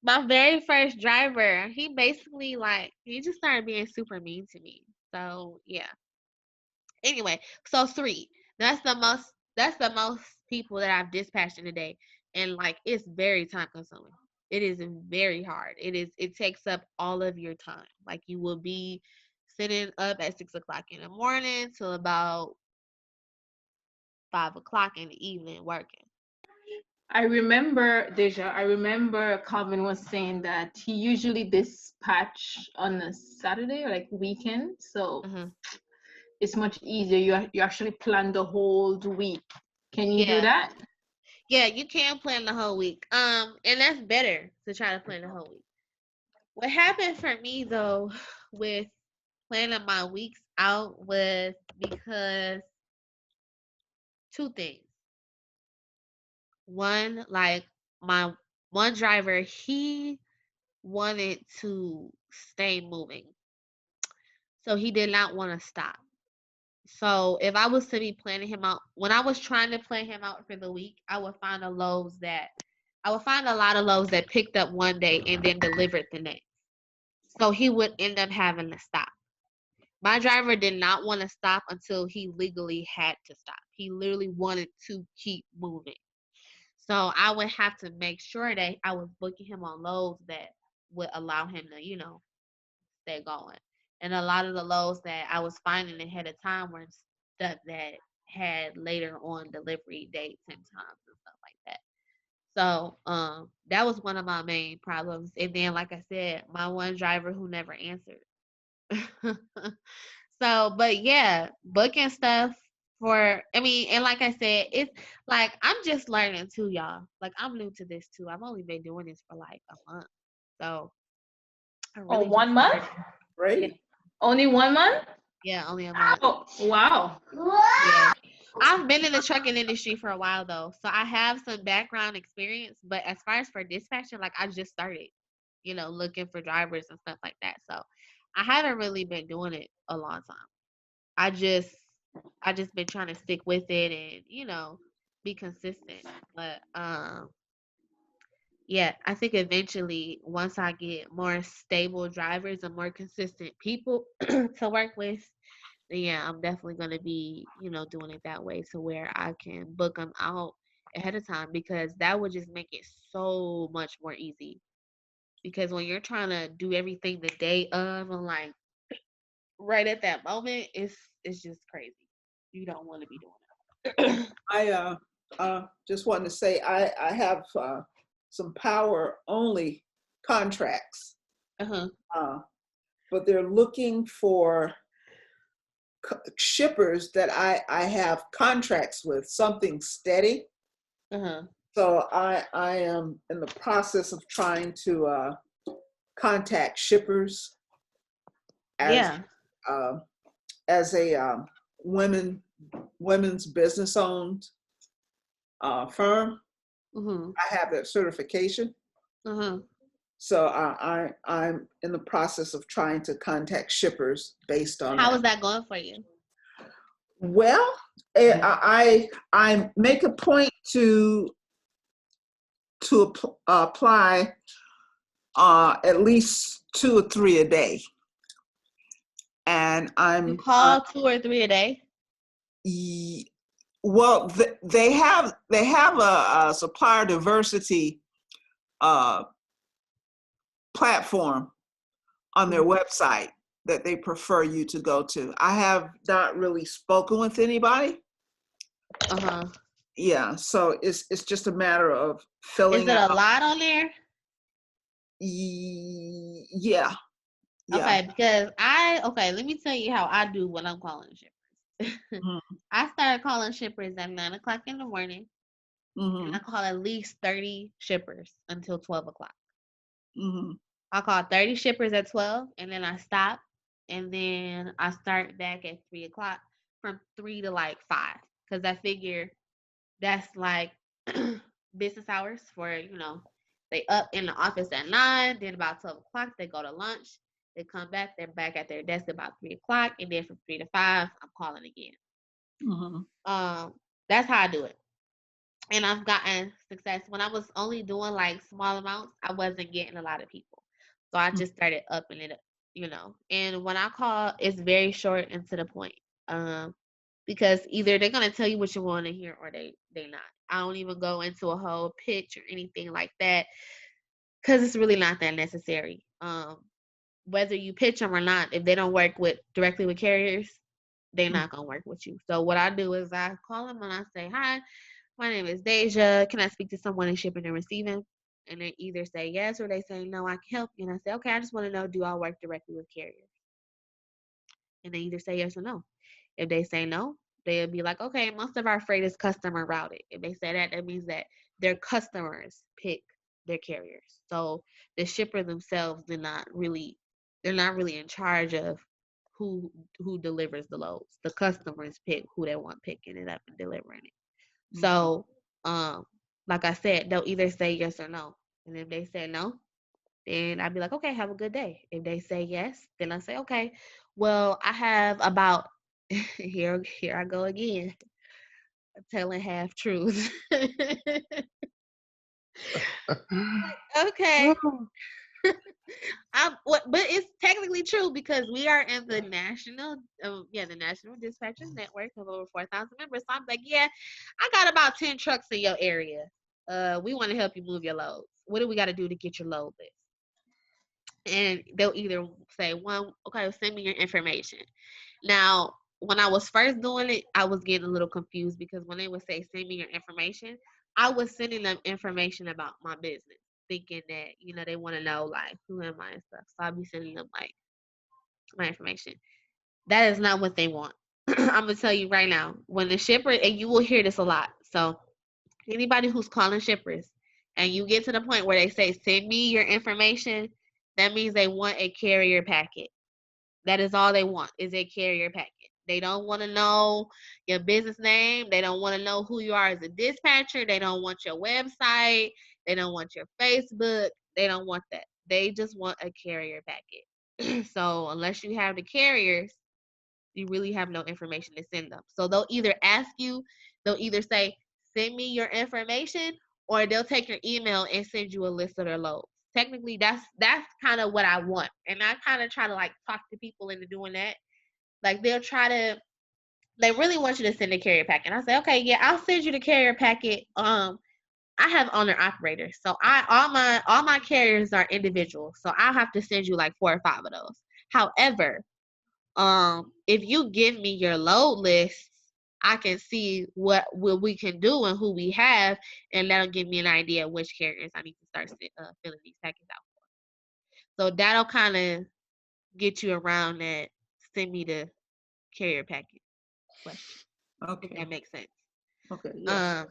my very first driver. He basically he just started being super mean to me. So yeah. Anyway, so 3. That's the most. That's the most people that I've dispatched in a day, and it's very time consuming. It is very hard. It takes up all of your time. You will be sitting up at 6 o'clock in the morning till about 5 o'clock in the evening working. I remember, Deja, I remember Calvin was saying that he usually dispatch on a Saturday or weekend. So it's much easier. You actually plan the whole week. Can you do that? Yeah, you can plan the whole week. And that's better to try to plan the whole week. What happened for me though with planning my weeks out was because 2 things. One, my one driver, he wanted to stay moving. So he did not want to stop. So if I was to be planning him out, when I was trying to plan him out for the week, I would find a lot of loads that picked up one day and then delivered the next. So he would end up having to stop. My driver did not want to stop until he legally had to stop. He literally wanted to keep moving. So I would have to make sure that I was booking him on loads that would allow him to, stay going. And a lot of the loads that I was finding ahead of time were stuff that had later on delivery dates and times and stuff like that. So that was one of my main problems. And then, like I said, my one driver who never answered. So, but yeah, booking stuff and like I said, it's I'm just learning too, y'all. I'm new to this too. I've only been doing this for a month. So I really 1 month? Right. Only 1 month? Yeah, only a month. Oh, wow. Yeah. I've been in the trucking industry for a while though, so I have some background experience. But as far as for dispatching, I just started, looking for drivers and stuff like that. So I haven't really been doing it a long time. I just been trying to stick with it and be consistent. But yeah, I think eventually once I get more stable drivers and more consistent people to work with, then yeah, I'm definitely gonna be doing it that way to where I can book them out ahead of time, because that would just make it so much more easy. Because when you're trying to do everything the day of and right at that moment, it's just crazy. You don't want to be doing it. I just wanted to say I have some power only contracts, but they're looking for shippers that I have contracts with, something steady. So I am in the process of trying to contact shippers as a women's business owned firm. I have that certification. So I'm in the process of trying to contact shippers based on How is that going for you? Well, I make a point to apply at least 2 or 3 a day, and You call 2 or 3 a day? Well, they have a supplier diversity platform on their website that they prefer you to go to. I have not really spoken with anybody. Yeah, so it's just a matter of filling out. Is it a lot on there? Yeah. Okay, because let me tell you how I do when I'm calling shippers. I started calling shippers at 9 o'clock in the morning. Mm-hmm. And I call at least 30 shippers until 12 o'clock. Mm-hmm. I call 30 shippers at 12, and then I stop, and then I start back at 3 o'clock from 3 to like 5, because I figure that's like business hours for, they up in the office at 9, then about 12 o'clock, they go to lunch, they come back, they're back at their desk about 3 o'clock, and then from 3 to 5, I'm calling again. Mm-hmm. That's how I do it. And I've gotten success. When I was only doing like small amounts, I wasn't getting a lot of people. So I just started upping it up. And when I call, it's very short and to the point. Because either they're gonna tell you what you want to hear or they not. I don't even go into a whole pitch or anything like that because it's really not that necessary. Whether you pitch them or not, if they don't work directly with carriers, they're not gonna work with you. So what I do is I call them and I say, "Hi, my name is Daja. Can I speak to someone in shipping and receiving?" And they either say yes or they say no, I can help you. And I say, "Okay, I just want to know, do I work directly with carriers?" And they either say yes or no. If they say no, they'll be like, "Okay, most of our freight is customer routed." If they say that, that means that their customers pick their carriers. So the shipper themselves they're not really in charge of who delivers the loads. The customers pick who they want picking it up and delivering it. So, like I said, they'll either say yes or no. And if they say no, then I'd be like, "Okay, have a good day." If they say yes, then I say, "Okay, well, I have about," here I go again, telling half truths. Okay. But it's technically true because we are in the national dispatchers network of over 4,000 members. So I'm like, "Yeah, I got about 10 trucks in your area. We want to help you move your loads. What do we got to do to get your load list?" And they'll either say, "One, okay, send me your information." Now, when I was first doing it, I was getting a little confused because when they would say, "Send me your information," I was sending them information about my business, thinking that, they want to know, like, who am I and stuff. So I'd be sending them, like, my information. That is not what they want. I'm going to tell you right now, when the shipper, and you will hear this a lot. So anybody who's calling shippers and you get to the point where they say, "Send me your information," that means they want a carrier packet. That is all they want, is a carrier packet. They don't want to know your business name. They don't want to know who you are as a dispatcher. They don't want your website. They don't want your Facebook. They don't want that. They just want a carrier packet. So unless you have the carriers, you really have no information to send them. So they'll either say, "Send me your information," or they'll take your email and send you a list of their loads. Technically, that's kind of what I want. And I kind of try to like talk to people into doing that. Like they really want you to send a carrier packet. And I say, "Okay, yeah, I'll send you the carrier packet." I have owner operators. So all my carriers are individual. So I'll have to send you like 4 or 5 of those. However, if you give me your load lists, I can see what we can do and who we have, and that'll give me an idea of which carriers I need to start filling these packets out for. So that'll kind of get you around that "send me the carrier packet" question. Okay. If that makes sense. Okay. Yes.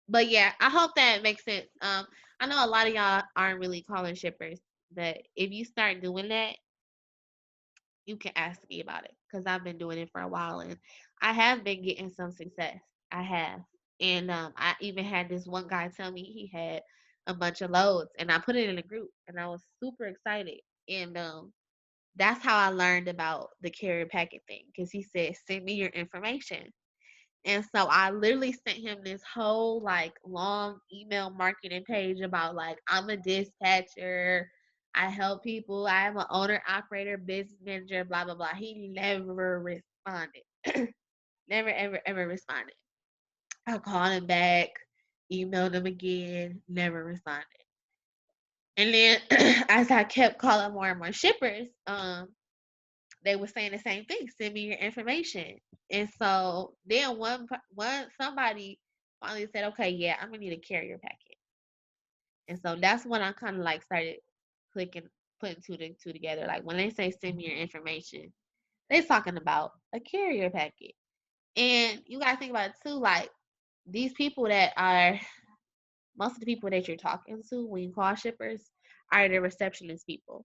But yeah, I hope that makes sense. I know a lot of y'all aren't really calling shippers, but if you start doing that, you can ask me about it because I've been doing it for a while and I have been getting some success. I have. And I even had this one guy tell me he had a bunch of loads and I put it in a group and I was super excited. And that's how I learned about the carrier packet thing because he said, "Send me your information." And so I literally sent him this whole like long email marketing page about like, I'm a dispatcher, I help people, I am an owner, operator, business manager, blah blah blah. He never responded. Never ever ever responded. I called him back, emailed him again, never responded. And then as I kept calling more and more shippers, they were saying the same thing. "Send me your information." And so then somebody finally said, "Okay, yeah, I'm gonna need a carrier packet." And so that's when I kind of like started putting two together. Like when they say "send me your information," they're talking about a carrier packet. And you gotta think about it too. Like these people that are, most of the people that you're talking to when you call shippers are the receptionist people.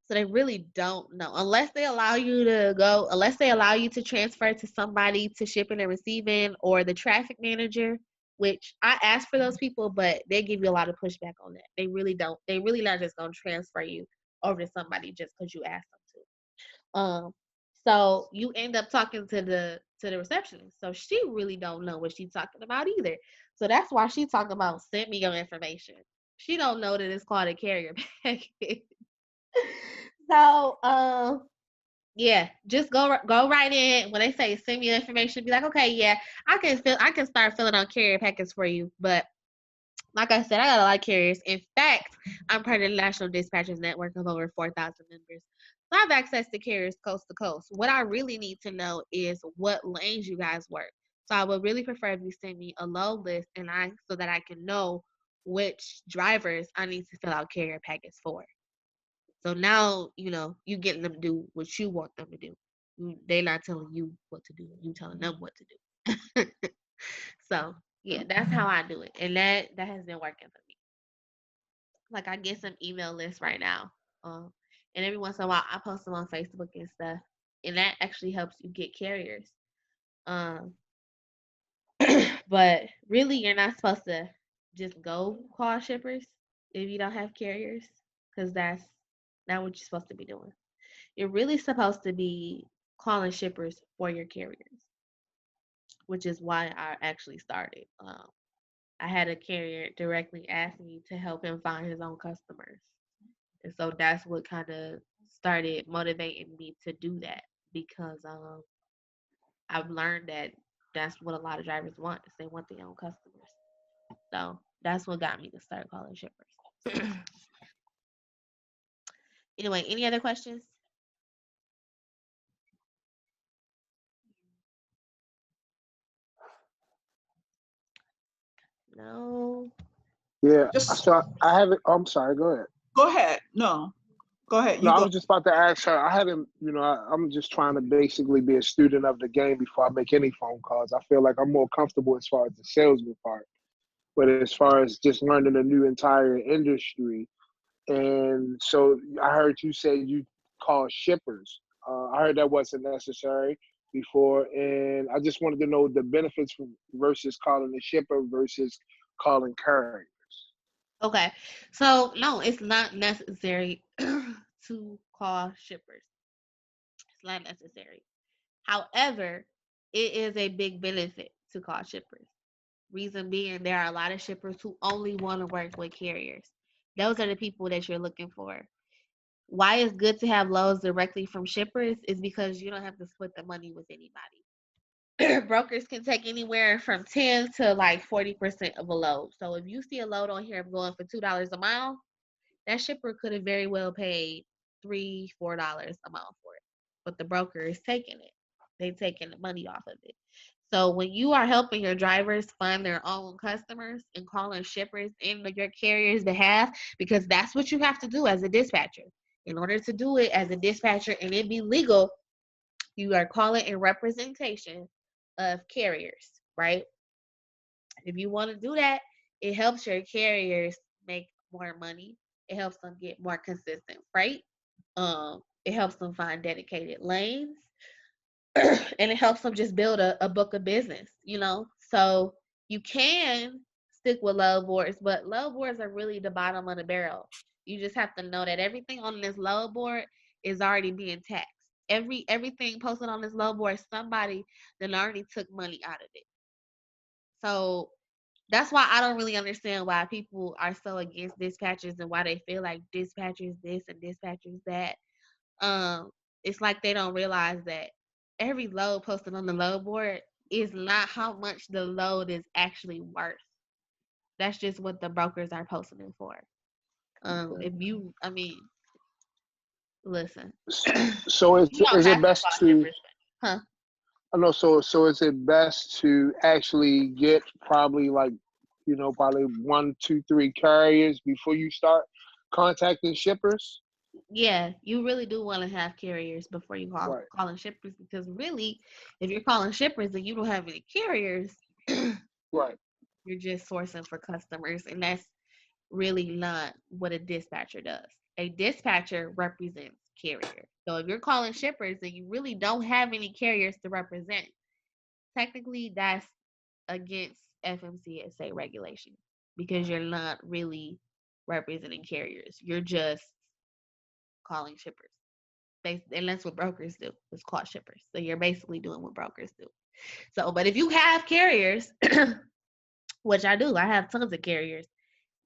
So they really don't know unless they allow you to transfer to somebody to shipping and receiving or the traffic manager, which I ask for those people, but they give you a lot of pushback on that. They really don't. They really not just gonna transfer you over to somebody just because you asked them to. So you end up talking to the receptionist. So she really don't know what she's talking about either. So that's why she talking about send me your information. She don't know that it's called a carrier package. So, yeah, just go right in. When they say send me your information, be like, okay, yeah, I can start filling out carrier packets for you. But like I said, I got a lot of carriers. In fact, I'm part of the National Dispatchers Network of over 4,000 members. So I have access to carriers coast to coast. What I really need to know is what lanes you guys work. So I would really prefer if you send me a load list so that I can know which drivers I need to fill out carrier packets for. So now, you getting them to do what you want them to do. They're not telling you what to do. You telling them what to do. So, yeah, that's how I do it. And that has been working for me. Like, I get some email lists right now. And every once in a while, I post them on Facebook and stuff. And that actually helps you get carriers. Um, but really, you're not supposed to just go call shippers if you don't have carriers. Because that's not what you're supposed to be doing. You're really supposed to be calling shippers for your carriers, which is why I actually started. I had a carrier directly ask me to help him find his own customers. And so that's what kind of started motivating me to do that because I've learned that that's what a lot of drivers want is they want their own customers. So that's what got me to start calling shippers. Anyway, any other questions? No. Yeah, Just so I haven't. I'm sorry. Go ahead. go ahead. No, go ahead. No, You I go. was just about to ask her. I haven't. I'm just trying to basically be a student of the game before I make any phone calls. I feel like I'm more comfortable as far as the salesman part, but as far as just learning a new entire industry, and so I heard you say you call shippers. I heard that wasn't necessary before, and I just wanted to know the benefits versus calling a shipper versus calling couriers. Okay. So, no, it's not necessary to call shippers. It's not necessary. However, it is a big benefit to call shippers. Reason being, there are a lot of shippers who only want to work with carriers. Those are the people that you're looking for. Why it's good to have loads directly from shippers is because you don't have to split the money with anybody. Brokers can take anywhere from 10 to like 40% of a load. So if you see a load on here going for $2 a mile, that shipper could have very well paid $3, $4 a mile for it. But the broker is taking it. They taking the money off of it. So when you are helping your drivers find their own customers and calling shippers in your carrier's behalf, because that's what you have to do as a dispatcher. In order to do it as a dispatcher and it be legal, you are calling in representation of carriers, right? If you want to do that, it helps your carriers make more money. It helps them get more consistent freight. It helps them find dedicated lanes, and it helps them just build a book of business. So you can stick with load boards, but load boards are really the bottom of the barrel. You just have to know that everything on this load board is already being taxed. Everything posted on this load board, somebody then already took money out of it. So that's why I don't really understand why people are so against dispatchers and why they feel like dispatchers this and dispatchers that. It's like they don't realize that every load posted on the load board is not how much the load is actually worth. That's just what the brokers are posting it for. I mean, listen, So you don't is have it to best call to? shippers, huh? I know. So is it best to actually get probably like probably one, two, three carriers before you start contacting shippers? Yeah, you really do want to have carriers before you Right. calling shippers because really, if you're calling shippers and you don't have any carriers, Right. You're just sourcing for customers, and that's really not what a dispatcher does. A dispatcher represents carriers. So if you're calling shippers and you really don't have any carriers to represent, technically that's against FMCSA regulation because you're not really representing carriers. You're just calling shippers. And that's what brokers do. It's called shippers. So you're basically doing what brokers do. So, but if you have carriers, which I do, I have tons of carriers.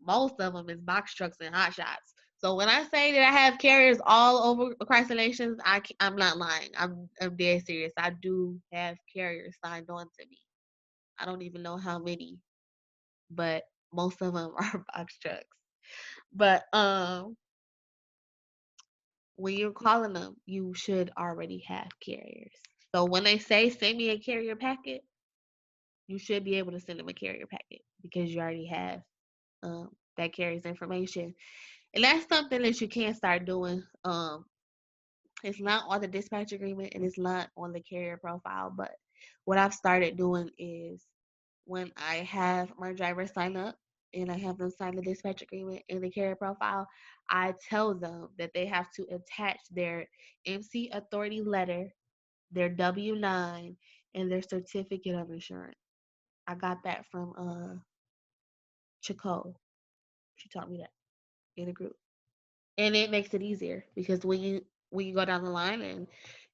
Most of them is box trucks and hot shots. So when I say that I have carriers all over across the nations, I'm not lying. I'm dead serious. I do have carriers signed on to me. I don't even know how many, but most of them are box trucks. But when you're calling them, you should already have carriers. So when they say send me a carrier packet, you should be able to send them a carrier packet because you already have that carrier's information. And that's something that you can start doing. It's not on the dispatch agreement and it's not on the carrier profile, but what I've started doing is when I have my drivers sign up and I have them sign the dispatch agreement and the carrier profile, I tell them that they have to attach their MC authority letter, their W-9, and their certificate of insurance. I got that from Chico. She taught me that in a group. And it makes it easier because when you go down the line and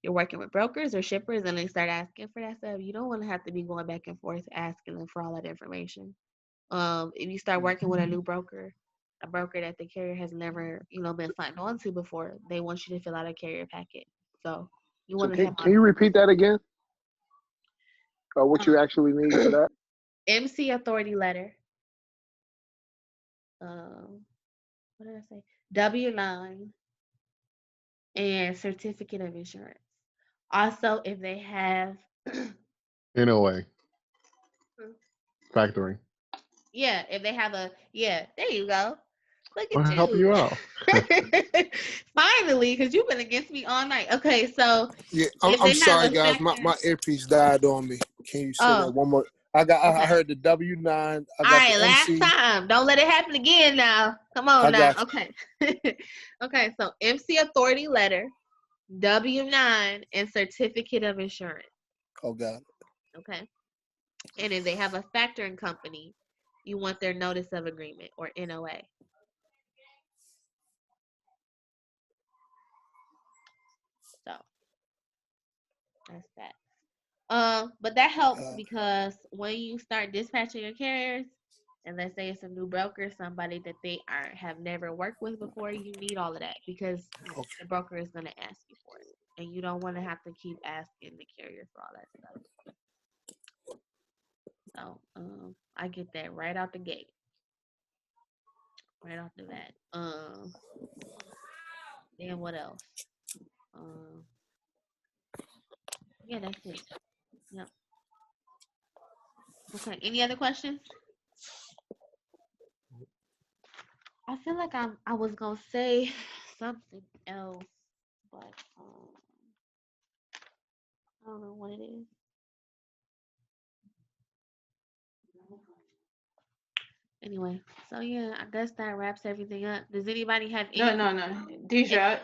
you're working with brokers or shippers and they start asking for that stuff, you don't want to have to be going back and forth asking them for all that information. If you start working with a new broker, a broker that the carrier has never, been signed on to before, they want you to fill out a carrier packet. So you So want to have can you repeat that again? What you actually need for that? MC authority letter. What did I say? W-9 and certificate of insurance. Also, if they have NOA. Factoring. Yeah, if they have there you go. Look I'll at help you. you out. Finally, because you've been against me all night. Okay, so Yeah, if I'm they have sorry, a guys. My factor. earpiece died on me. Can you say that Oh, one more? I okay. heard the W-9. I All got right, the last MC. time. Don't let it happen again now. Come on I now. got Okay. Okay, so MC authority letter, W-9, and certificate of insurance. Oh, God. Okay. And if they have a factoring company, you want their notice of agreement or NOA. So that's that. But that helps because when you start dispatching your carriers, and let's say it's a new broker, somebody that they have never worked with before, you need all of that because the broker is going to ask you for it, and you don't want to have to keep asking the carrier for all that stuff. So I get that right out the gate, right off the bat. Then what else? Yeah, that's it. Yep. Okay. Any other questions? I feel like I was gonna say something else, but I don't know what it is. Anyway, so yeah, I guess that wraps everything up. Does anybody have any? No. Deja,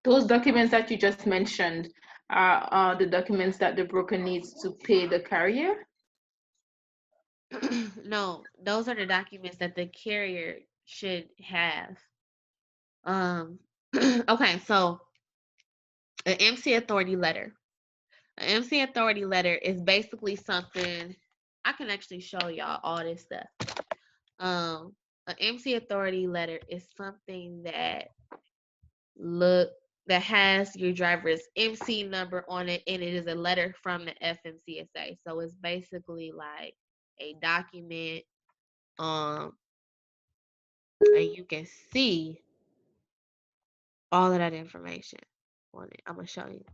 those documents that you just mentioned are the documents that the broker needs to pay the carrier? No, those are the documents that the carrier should have. Okay, so an MC authority letter. An MC authority letter is basically something I can actually show y'all all this stuff. An MC authority letter is something that has your driver's MC number on it, and it is a letter from the FMCSA. So it's basically like a document, and you can see all of that information on it. I'm gonna show you.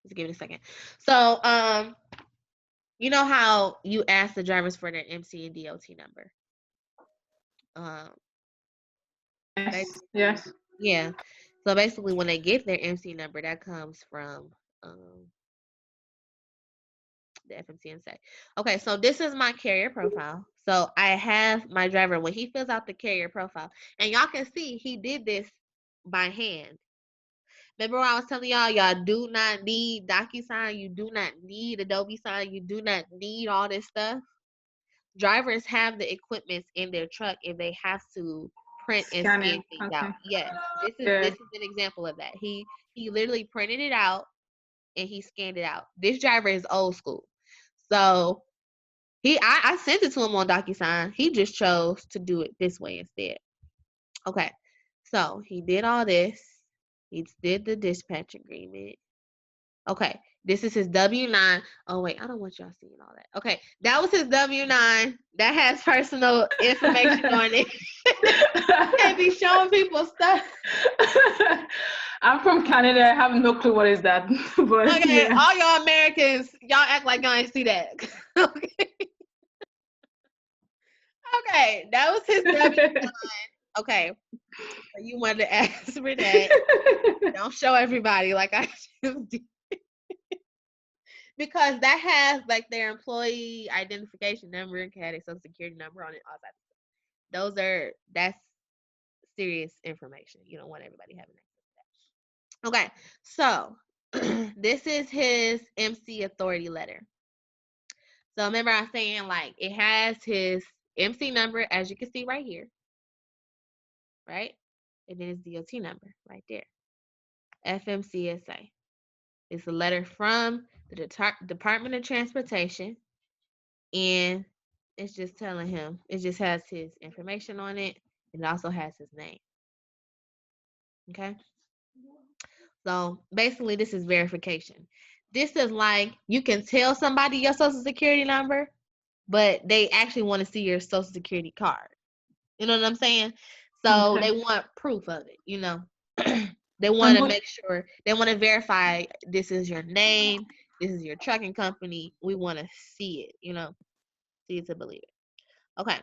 Just give it a second. So, you know how you ask the drivers for their MC and DOT number? Yes. Yeah. So basically, when they get their MC number, that comes from the FMCSA. Okay, so this is my carrier profile. So I have my driver when he fills out the carrier profile, and y'all can see he did this by hand. Remember when I was telling y'all do not need DocuSign, you do not need Adobe Sign, you do not need all this stuff. Drivers have the equipment in their truck if they have to print and scan things out. Yes, this is an example of that. He literally printed it out and he scanned it out. This driver is old school, so I sent it to him on DocuSign. He just chose to do it this way instead. Okay, so he did all this. He did the dispatch agreement. Okay, this is his W-9. Oh, wait, I don't want y'all seeing all that. Okay, that was his W-9. That has personal information on it. Can't be showing people stuff. I'm from Canada. I have no clue what is that. But okay, yeah. all y'all Americans, y'all act like y'all ain't see that. Okay. Okay, that was his W-9. Okay, so you wanted to ask for that. Don't show everybody like I just did. Because that has like their employee identification number and had a social security number on it, all that stuff. That's serious information. You don't want everybody having access to that. Okay, so this is his MC authority letter. So remember I was saying like it has his MC number, as you can see right here, right? And then his DOT number right there. FMCSA. It's a letter from the Department of Transportation, and it's just telling him, it just has his information on it, and it also has his name. Okay? So basically, this is verification. This is like you can tell somebody your social security number, but they actually want to see your social security card. You know what I'm saying? So they want proof of it, you know. They want to make sure, they want to verify this is your name, this is your trucking company. We want to see it, you know, see it to believe it. Okay,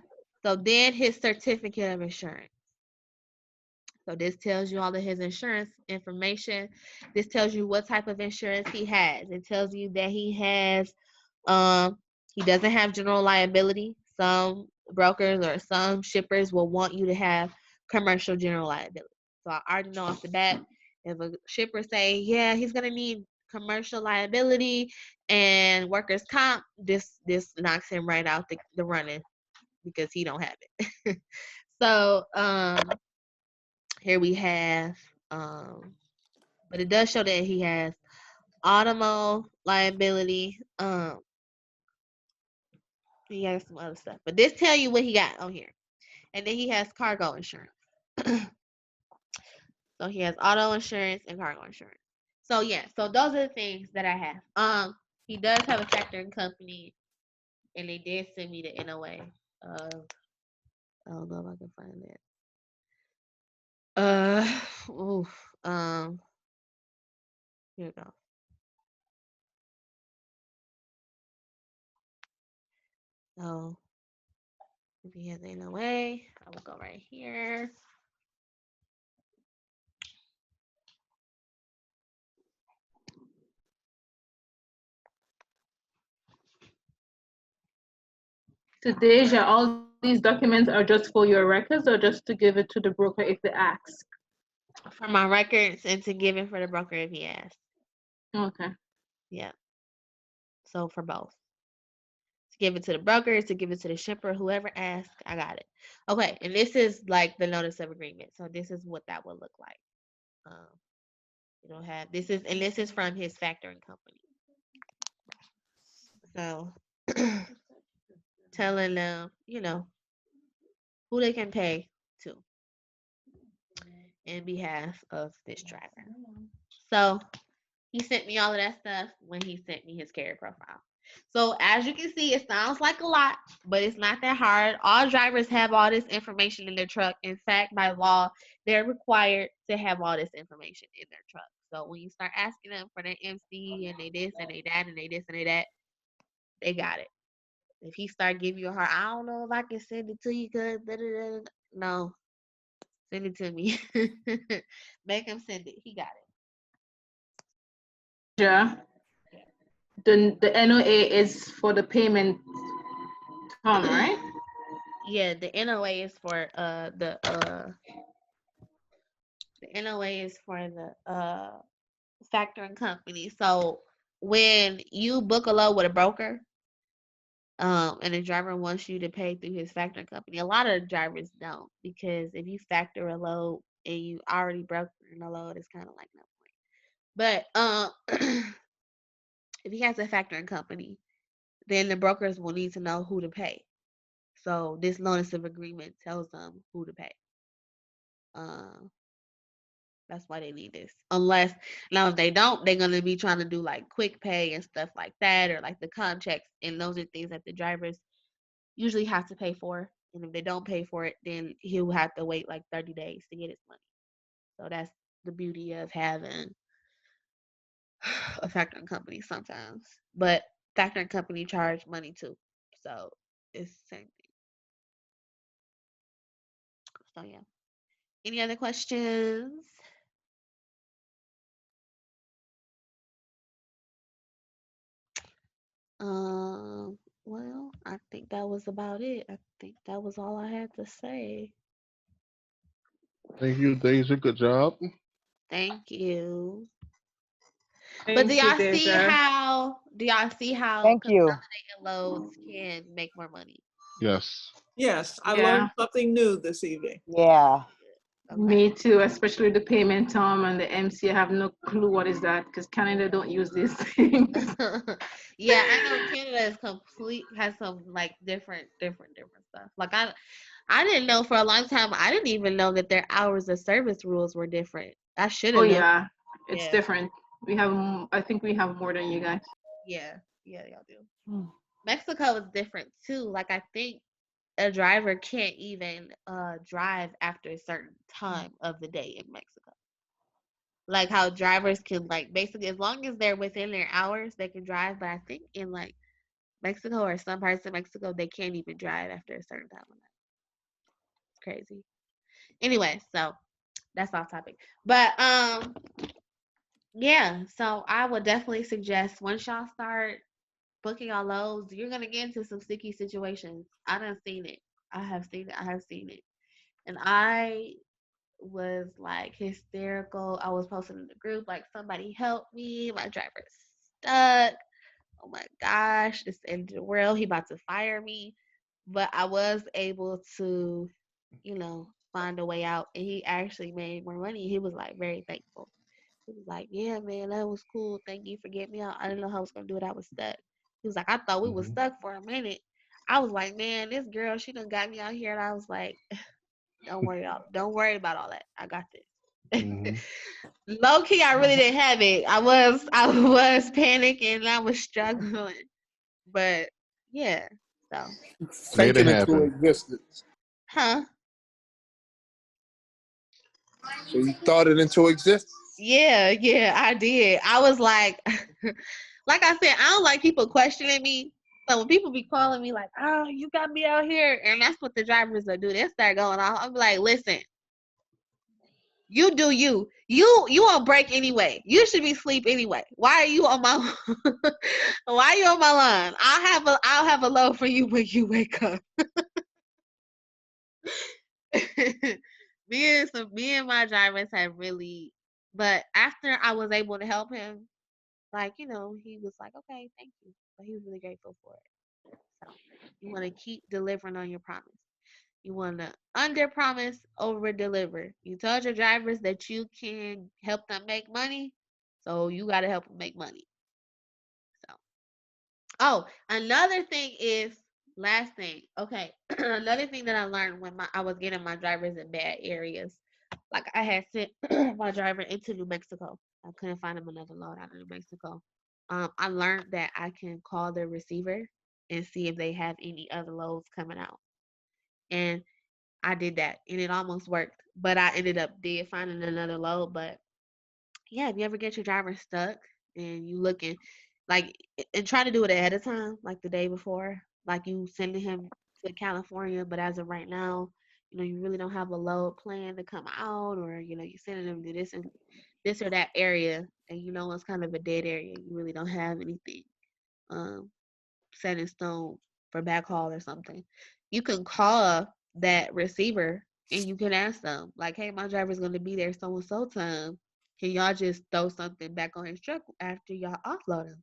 so then his certificate of insurance. So this tells you all of his insurance information. This tells you what type of insurance he has. It tells you that he has, he doesn't have general liability. Some brokers or some shippers will want you to have commercial general liability. So I already know off the bat, if a shipper say, yeah, he's gonna need commercial liability and workers comp, this knocks him right out the running because he don't have it. So here we have, but it does show that he has automobile liability. He has some other stuff, but this tell you what he got on here, and then he has cargo insurance. So he has auto insurance and cargo insurance. So yeah, so those are the things that I have. He does have a factoring company, and they did send me the NOA of. I don't know if I can find that. Here we go. So if he has NOA, I will go right here. So Deja, all these documents are just for your records or just to give it to the broker if they ask? For my records and to give it for the broker if he asks. Okay. Yeah. So for both. To give it to the broker, to give it to the shipper, whoever asks, I got it. Okay, and this is like the notice of agreement. So this is what that would look like. You don't have this is from his factoring company. So telling them, you know, who they can pay to in behalf of this driver. So he sent me all of that stuff when he sent me his carrier profile. So as you can see, it sounds like a lot, but it's not that hard. All drivers have all this information in their truck. In fact, by law, they're required to have all this information in their truck. So when you start asking them for their MC and they this and they that and they this and they that, they got it. If he start giving you a hard, I don't know if I can send it to you because no, Send it to me. Make him send it. He got it. Yeah. Yeah. The NOA is for the payment term, right? Yeah, the NOA is for the NOA is for the factoring company. So when you book a load with a broker, and the driver wants you to pay through his factoring company, a lot of drivers don't, because if you factor a load and you already broker a load, it's kind of like no point. But if he has a factoring company, then the brokers will need to know who to pay. So this notice of agreement tells them who to pay. Uh, that's why they need this. Unless now if they don't, they're gonna be trying to do like quick pay and stuff like that, or like the contracts, and those are things that the drivers usually have to pay for. And if they don't pay for it, then he'll have to wait like 30 days to get his money. So that's the beauty of having a factoring company sometimes. But factoring company charge money too. So it's the same thing. So yeah. Any other questions? Well, I think that was about it. I think that was all I had to say. Thank you, Daisy. Good job. Thank you. But Thank you, Daja. do y'all see how Thank you. consolidated loads can make more money? Yes. Yes, I Yeah, learned something new this evening. Yeah. Okay. me too, especially the payment term and the MC. I have no clue what is that because Canada don't use these things. Yeah, I know Canada has some like different stuff. Like I didn't know for a long time. I didn't even know that their hours of service rules were different. I should Oh have known. yeah, it's Yeah, different. We have, I think we have more than you guys. yeah, y'all do. Mexico is different too. Like I think a driver can't even drive after a certain time of the day in Mexico. Like how drivers can like basically as long as they're within their hours they can drive, but I think in like Mexico or some parts of Mexico they can't even drive after a certain time of night. It's crazy. Anyway, so that's off topic. But yeah, so I would definitely suggest once y'all start booking y'all loads, you're gonna get into some sticky situations. I done seen it. I have seen it. I have seen it. And I was like hysterical. I was posting in the group like somebody help me. My driver's stuck. Oh my gosh, it's the end of the world. He about to fire me. But I was able to, find a way out, and he actually made more money. He was like very thankful. He was like, "Yeah, man, that was cool. Thank you for getting me out. I didn't know how I was gonna do it. I was stuck." He was like, "I thought we was Hmm. stuck for a minute." I was like, "Man, this girl, she done got me out here," and I was like, don't worry about all that. I got this." Hmm. Low key, I really didn't have it. I was panicking. I was struggling, but yeah. So, Made it Thinking into happen. existence. huh? So you thought it into existence. Yeah, I did. I was like, like I said, I don't like people questioning me. So when people be calling me like, "Oh, you got me out here," and that's what the drivers will do. They start going off. I'm like, "Listen, you do you. You on break anyway. You should be asleep anyway. Why are you on my Why are you on my line? I'll have a load for you when you wake up." Me and my drivers have really, but after I was able to help him, like, he was like, "Okay, thank you." But he was really grateful for it. So you want to keep delivering on your promise. You want to under promise, over deliver. You told your drivers that you can help them make money, so you got to help them make money. So, oh, another thing is, last thing. Okay, another thing that I learned when I was getting my drivers in bad areas, like I had sent my driver into New Mexico. I couldn't find him another load out of New Mexico. I learned that I can call the receiver and see if they have any other loads coming out. And I did that and it almost worked. But I ended up did finding another load. But yeah, if you ever get your driver stuck and you looking like and try to do it ahead of time, like the day before, like you sending him to California, but as of right now, you really don't have a load plan to come out, or you're sending them to this and this or that area, and it's kind of a dead area. You really don't have anything um, set in stone for backhaul or something. You can call that receiver and you can ask them, like, hey, my driver's going to be there so and so time. Can y'all just throw something back on his truck after y'all offload him?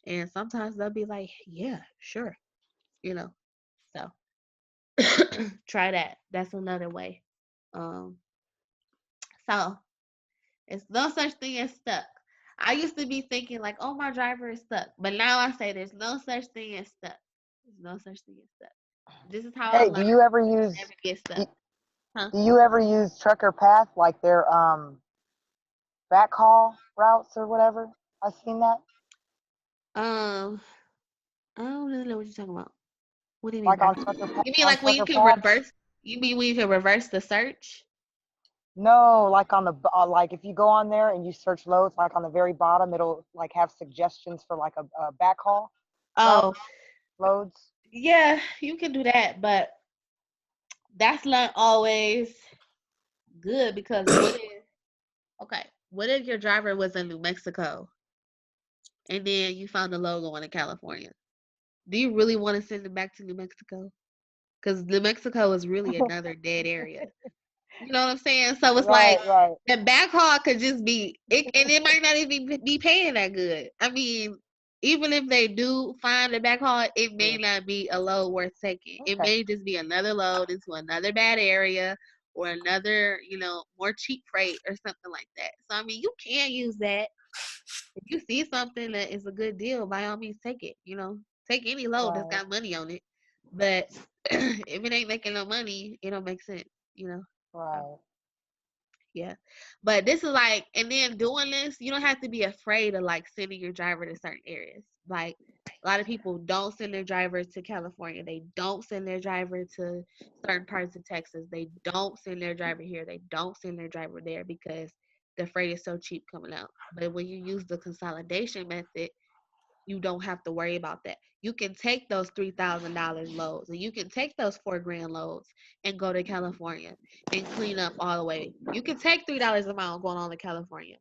And sometimes they'll be like, yeah, sure. So try that. That's another way. Um, so it's no such thing as stuck. I used to be thinking like, oh, my driver is stuck. But now I say there's no such thing as stuck. There's no such thing as stuck. This is how I Hey, do learned you ever to use never get do, stuck. Huh? do you ever use Trucker Path, like their backhaul routes or whatever? I've seen that. Um, I don't really know what you're talking about. What do you mean Like by on that? Trucker You mean on like when you Trucker can Path? reverse? You mean when you can reverse the search? No, like on the like if you go on there and you search loads, like on the very bottom, it'll like have suggestions for like a backhaul route Oh, loads. yeah, you can do that, but that's not always good because what if your driver was in New Mexico and then you found a load going to California? Do you really want to send it back to New Mexico? Because New Mexico is really another dead area. You know what I'm saying? So it's like Right. the backhaul could just be it, and it might not even be paying that good. I mean, even if they do find the backhaul, it may not be a load worth taking. It Okay. may just be another load into another bad area or another, more cheap freight or something like that. So I mean, you can use that. If you see something that is a good deal, by all means take it. Take any load that's Right. got money on it. But if it ain't making no money, it don't make sense. So, Right. yeah. But this is like, and then doing this, you don't have to be afraid of like sending your driver to certain areas. Like a lot of people don't send their driver to California. They don't send their driver to certain parts of Texas. They don't send their driver here. They don't send their driver there because the freight is so cheap coming out. But when you use the consolidation method, you don't have to worry about that. You can take those $3,000 loads and you can take those $4,000 loads and go to California and clean up all the way. You can take $3 a mile going on to California.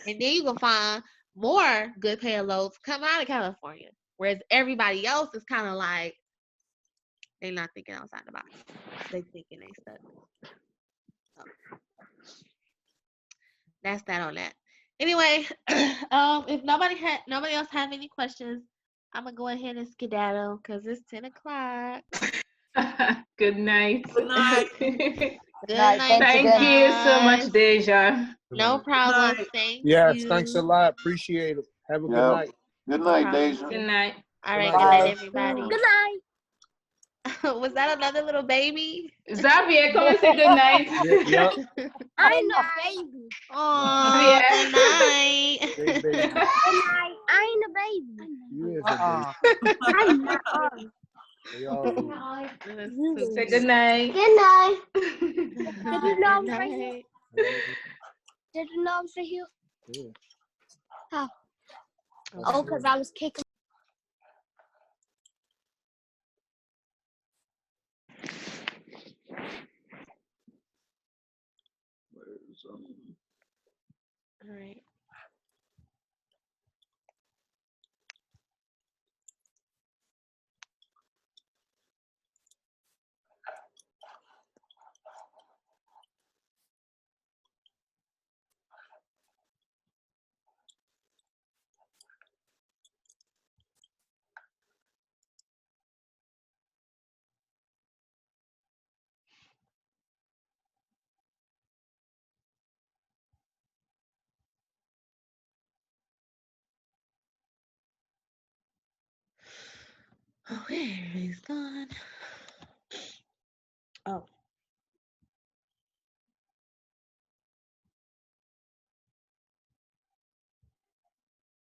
And then you can find more good paying loads come out of California. Whereas everybody else is kind of like, they're not thinking outside the box. They thinking they stuck. So that's that on that. Anyway, if nobody else have any questions, I'm gonna go ahead and skedaddle because it's 10 o'clock. Good night. Good night. Good Night. night, Thanks Thank again. you so much, guys. Deja. No Good problem. night. Thank Yes, thanks a you. lot. Appreciate it. Have a good Yeah. night. Good No night, problem. Deja. Good night. All Good right. night, Good night, Bye. guys. everybody. Good night. Was that another little baby? Xavier, come and say good night. Yep. I'm a baby. Oh, Yeah. good night. Great baby. Good night. I ain't a baby. You is a baby. I'm not. They all do. That's You too Say is. good cute. night. Good night. Good Did you know I was right here? night. Did you know I was right here? Yeah. How? Okay. Oh, because I was kicking. All right. Okay, everything's gone. Oh.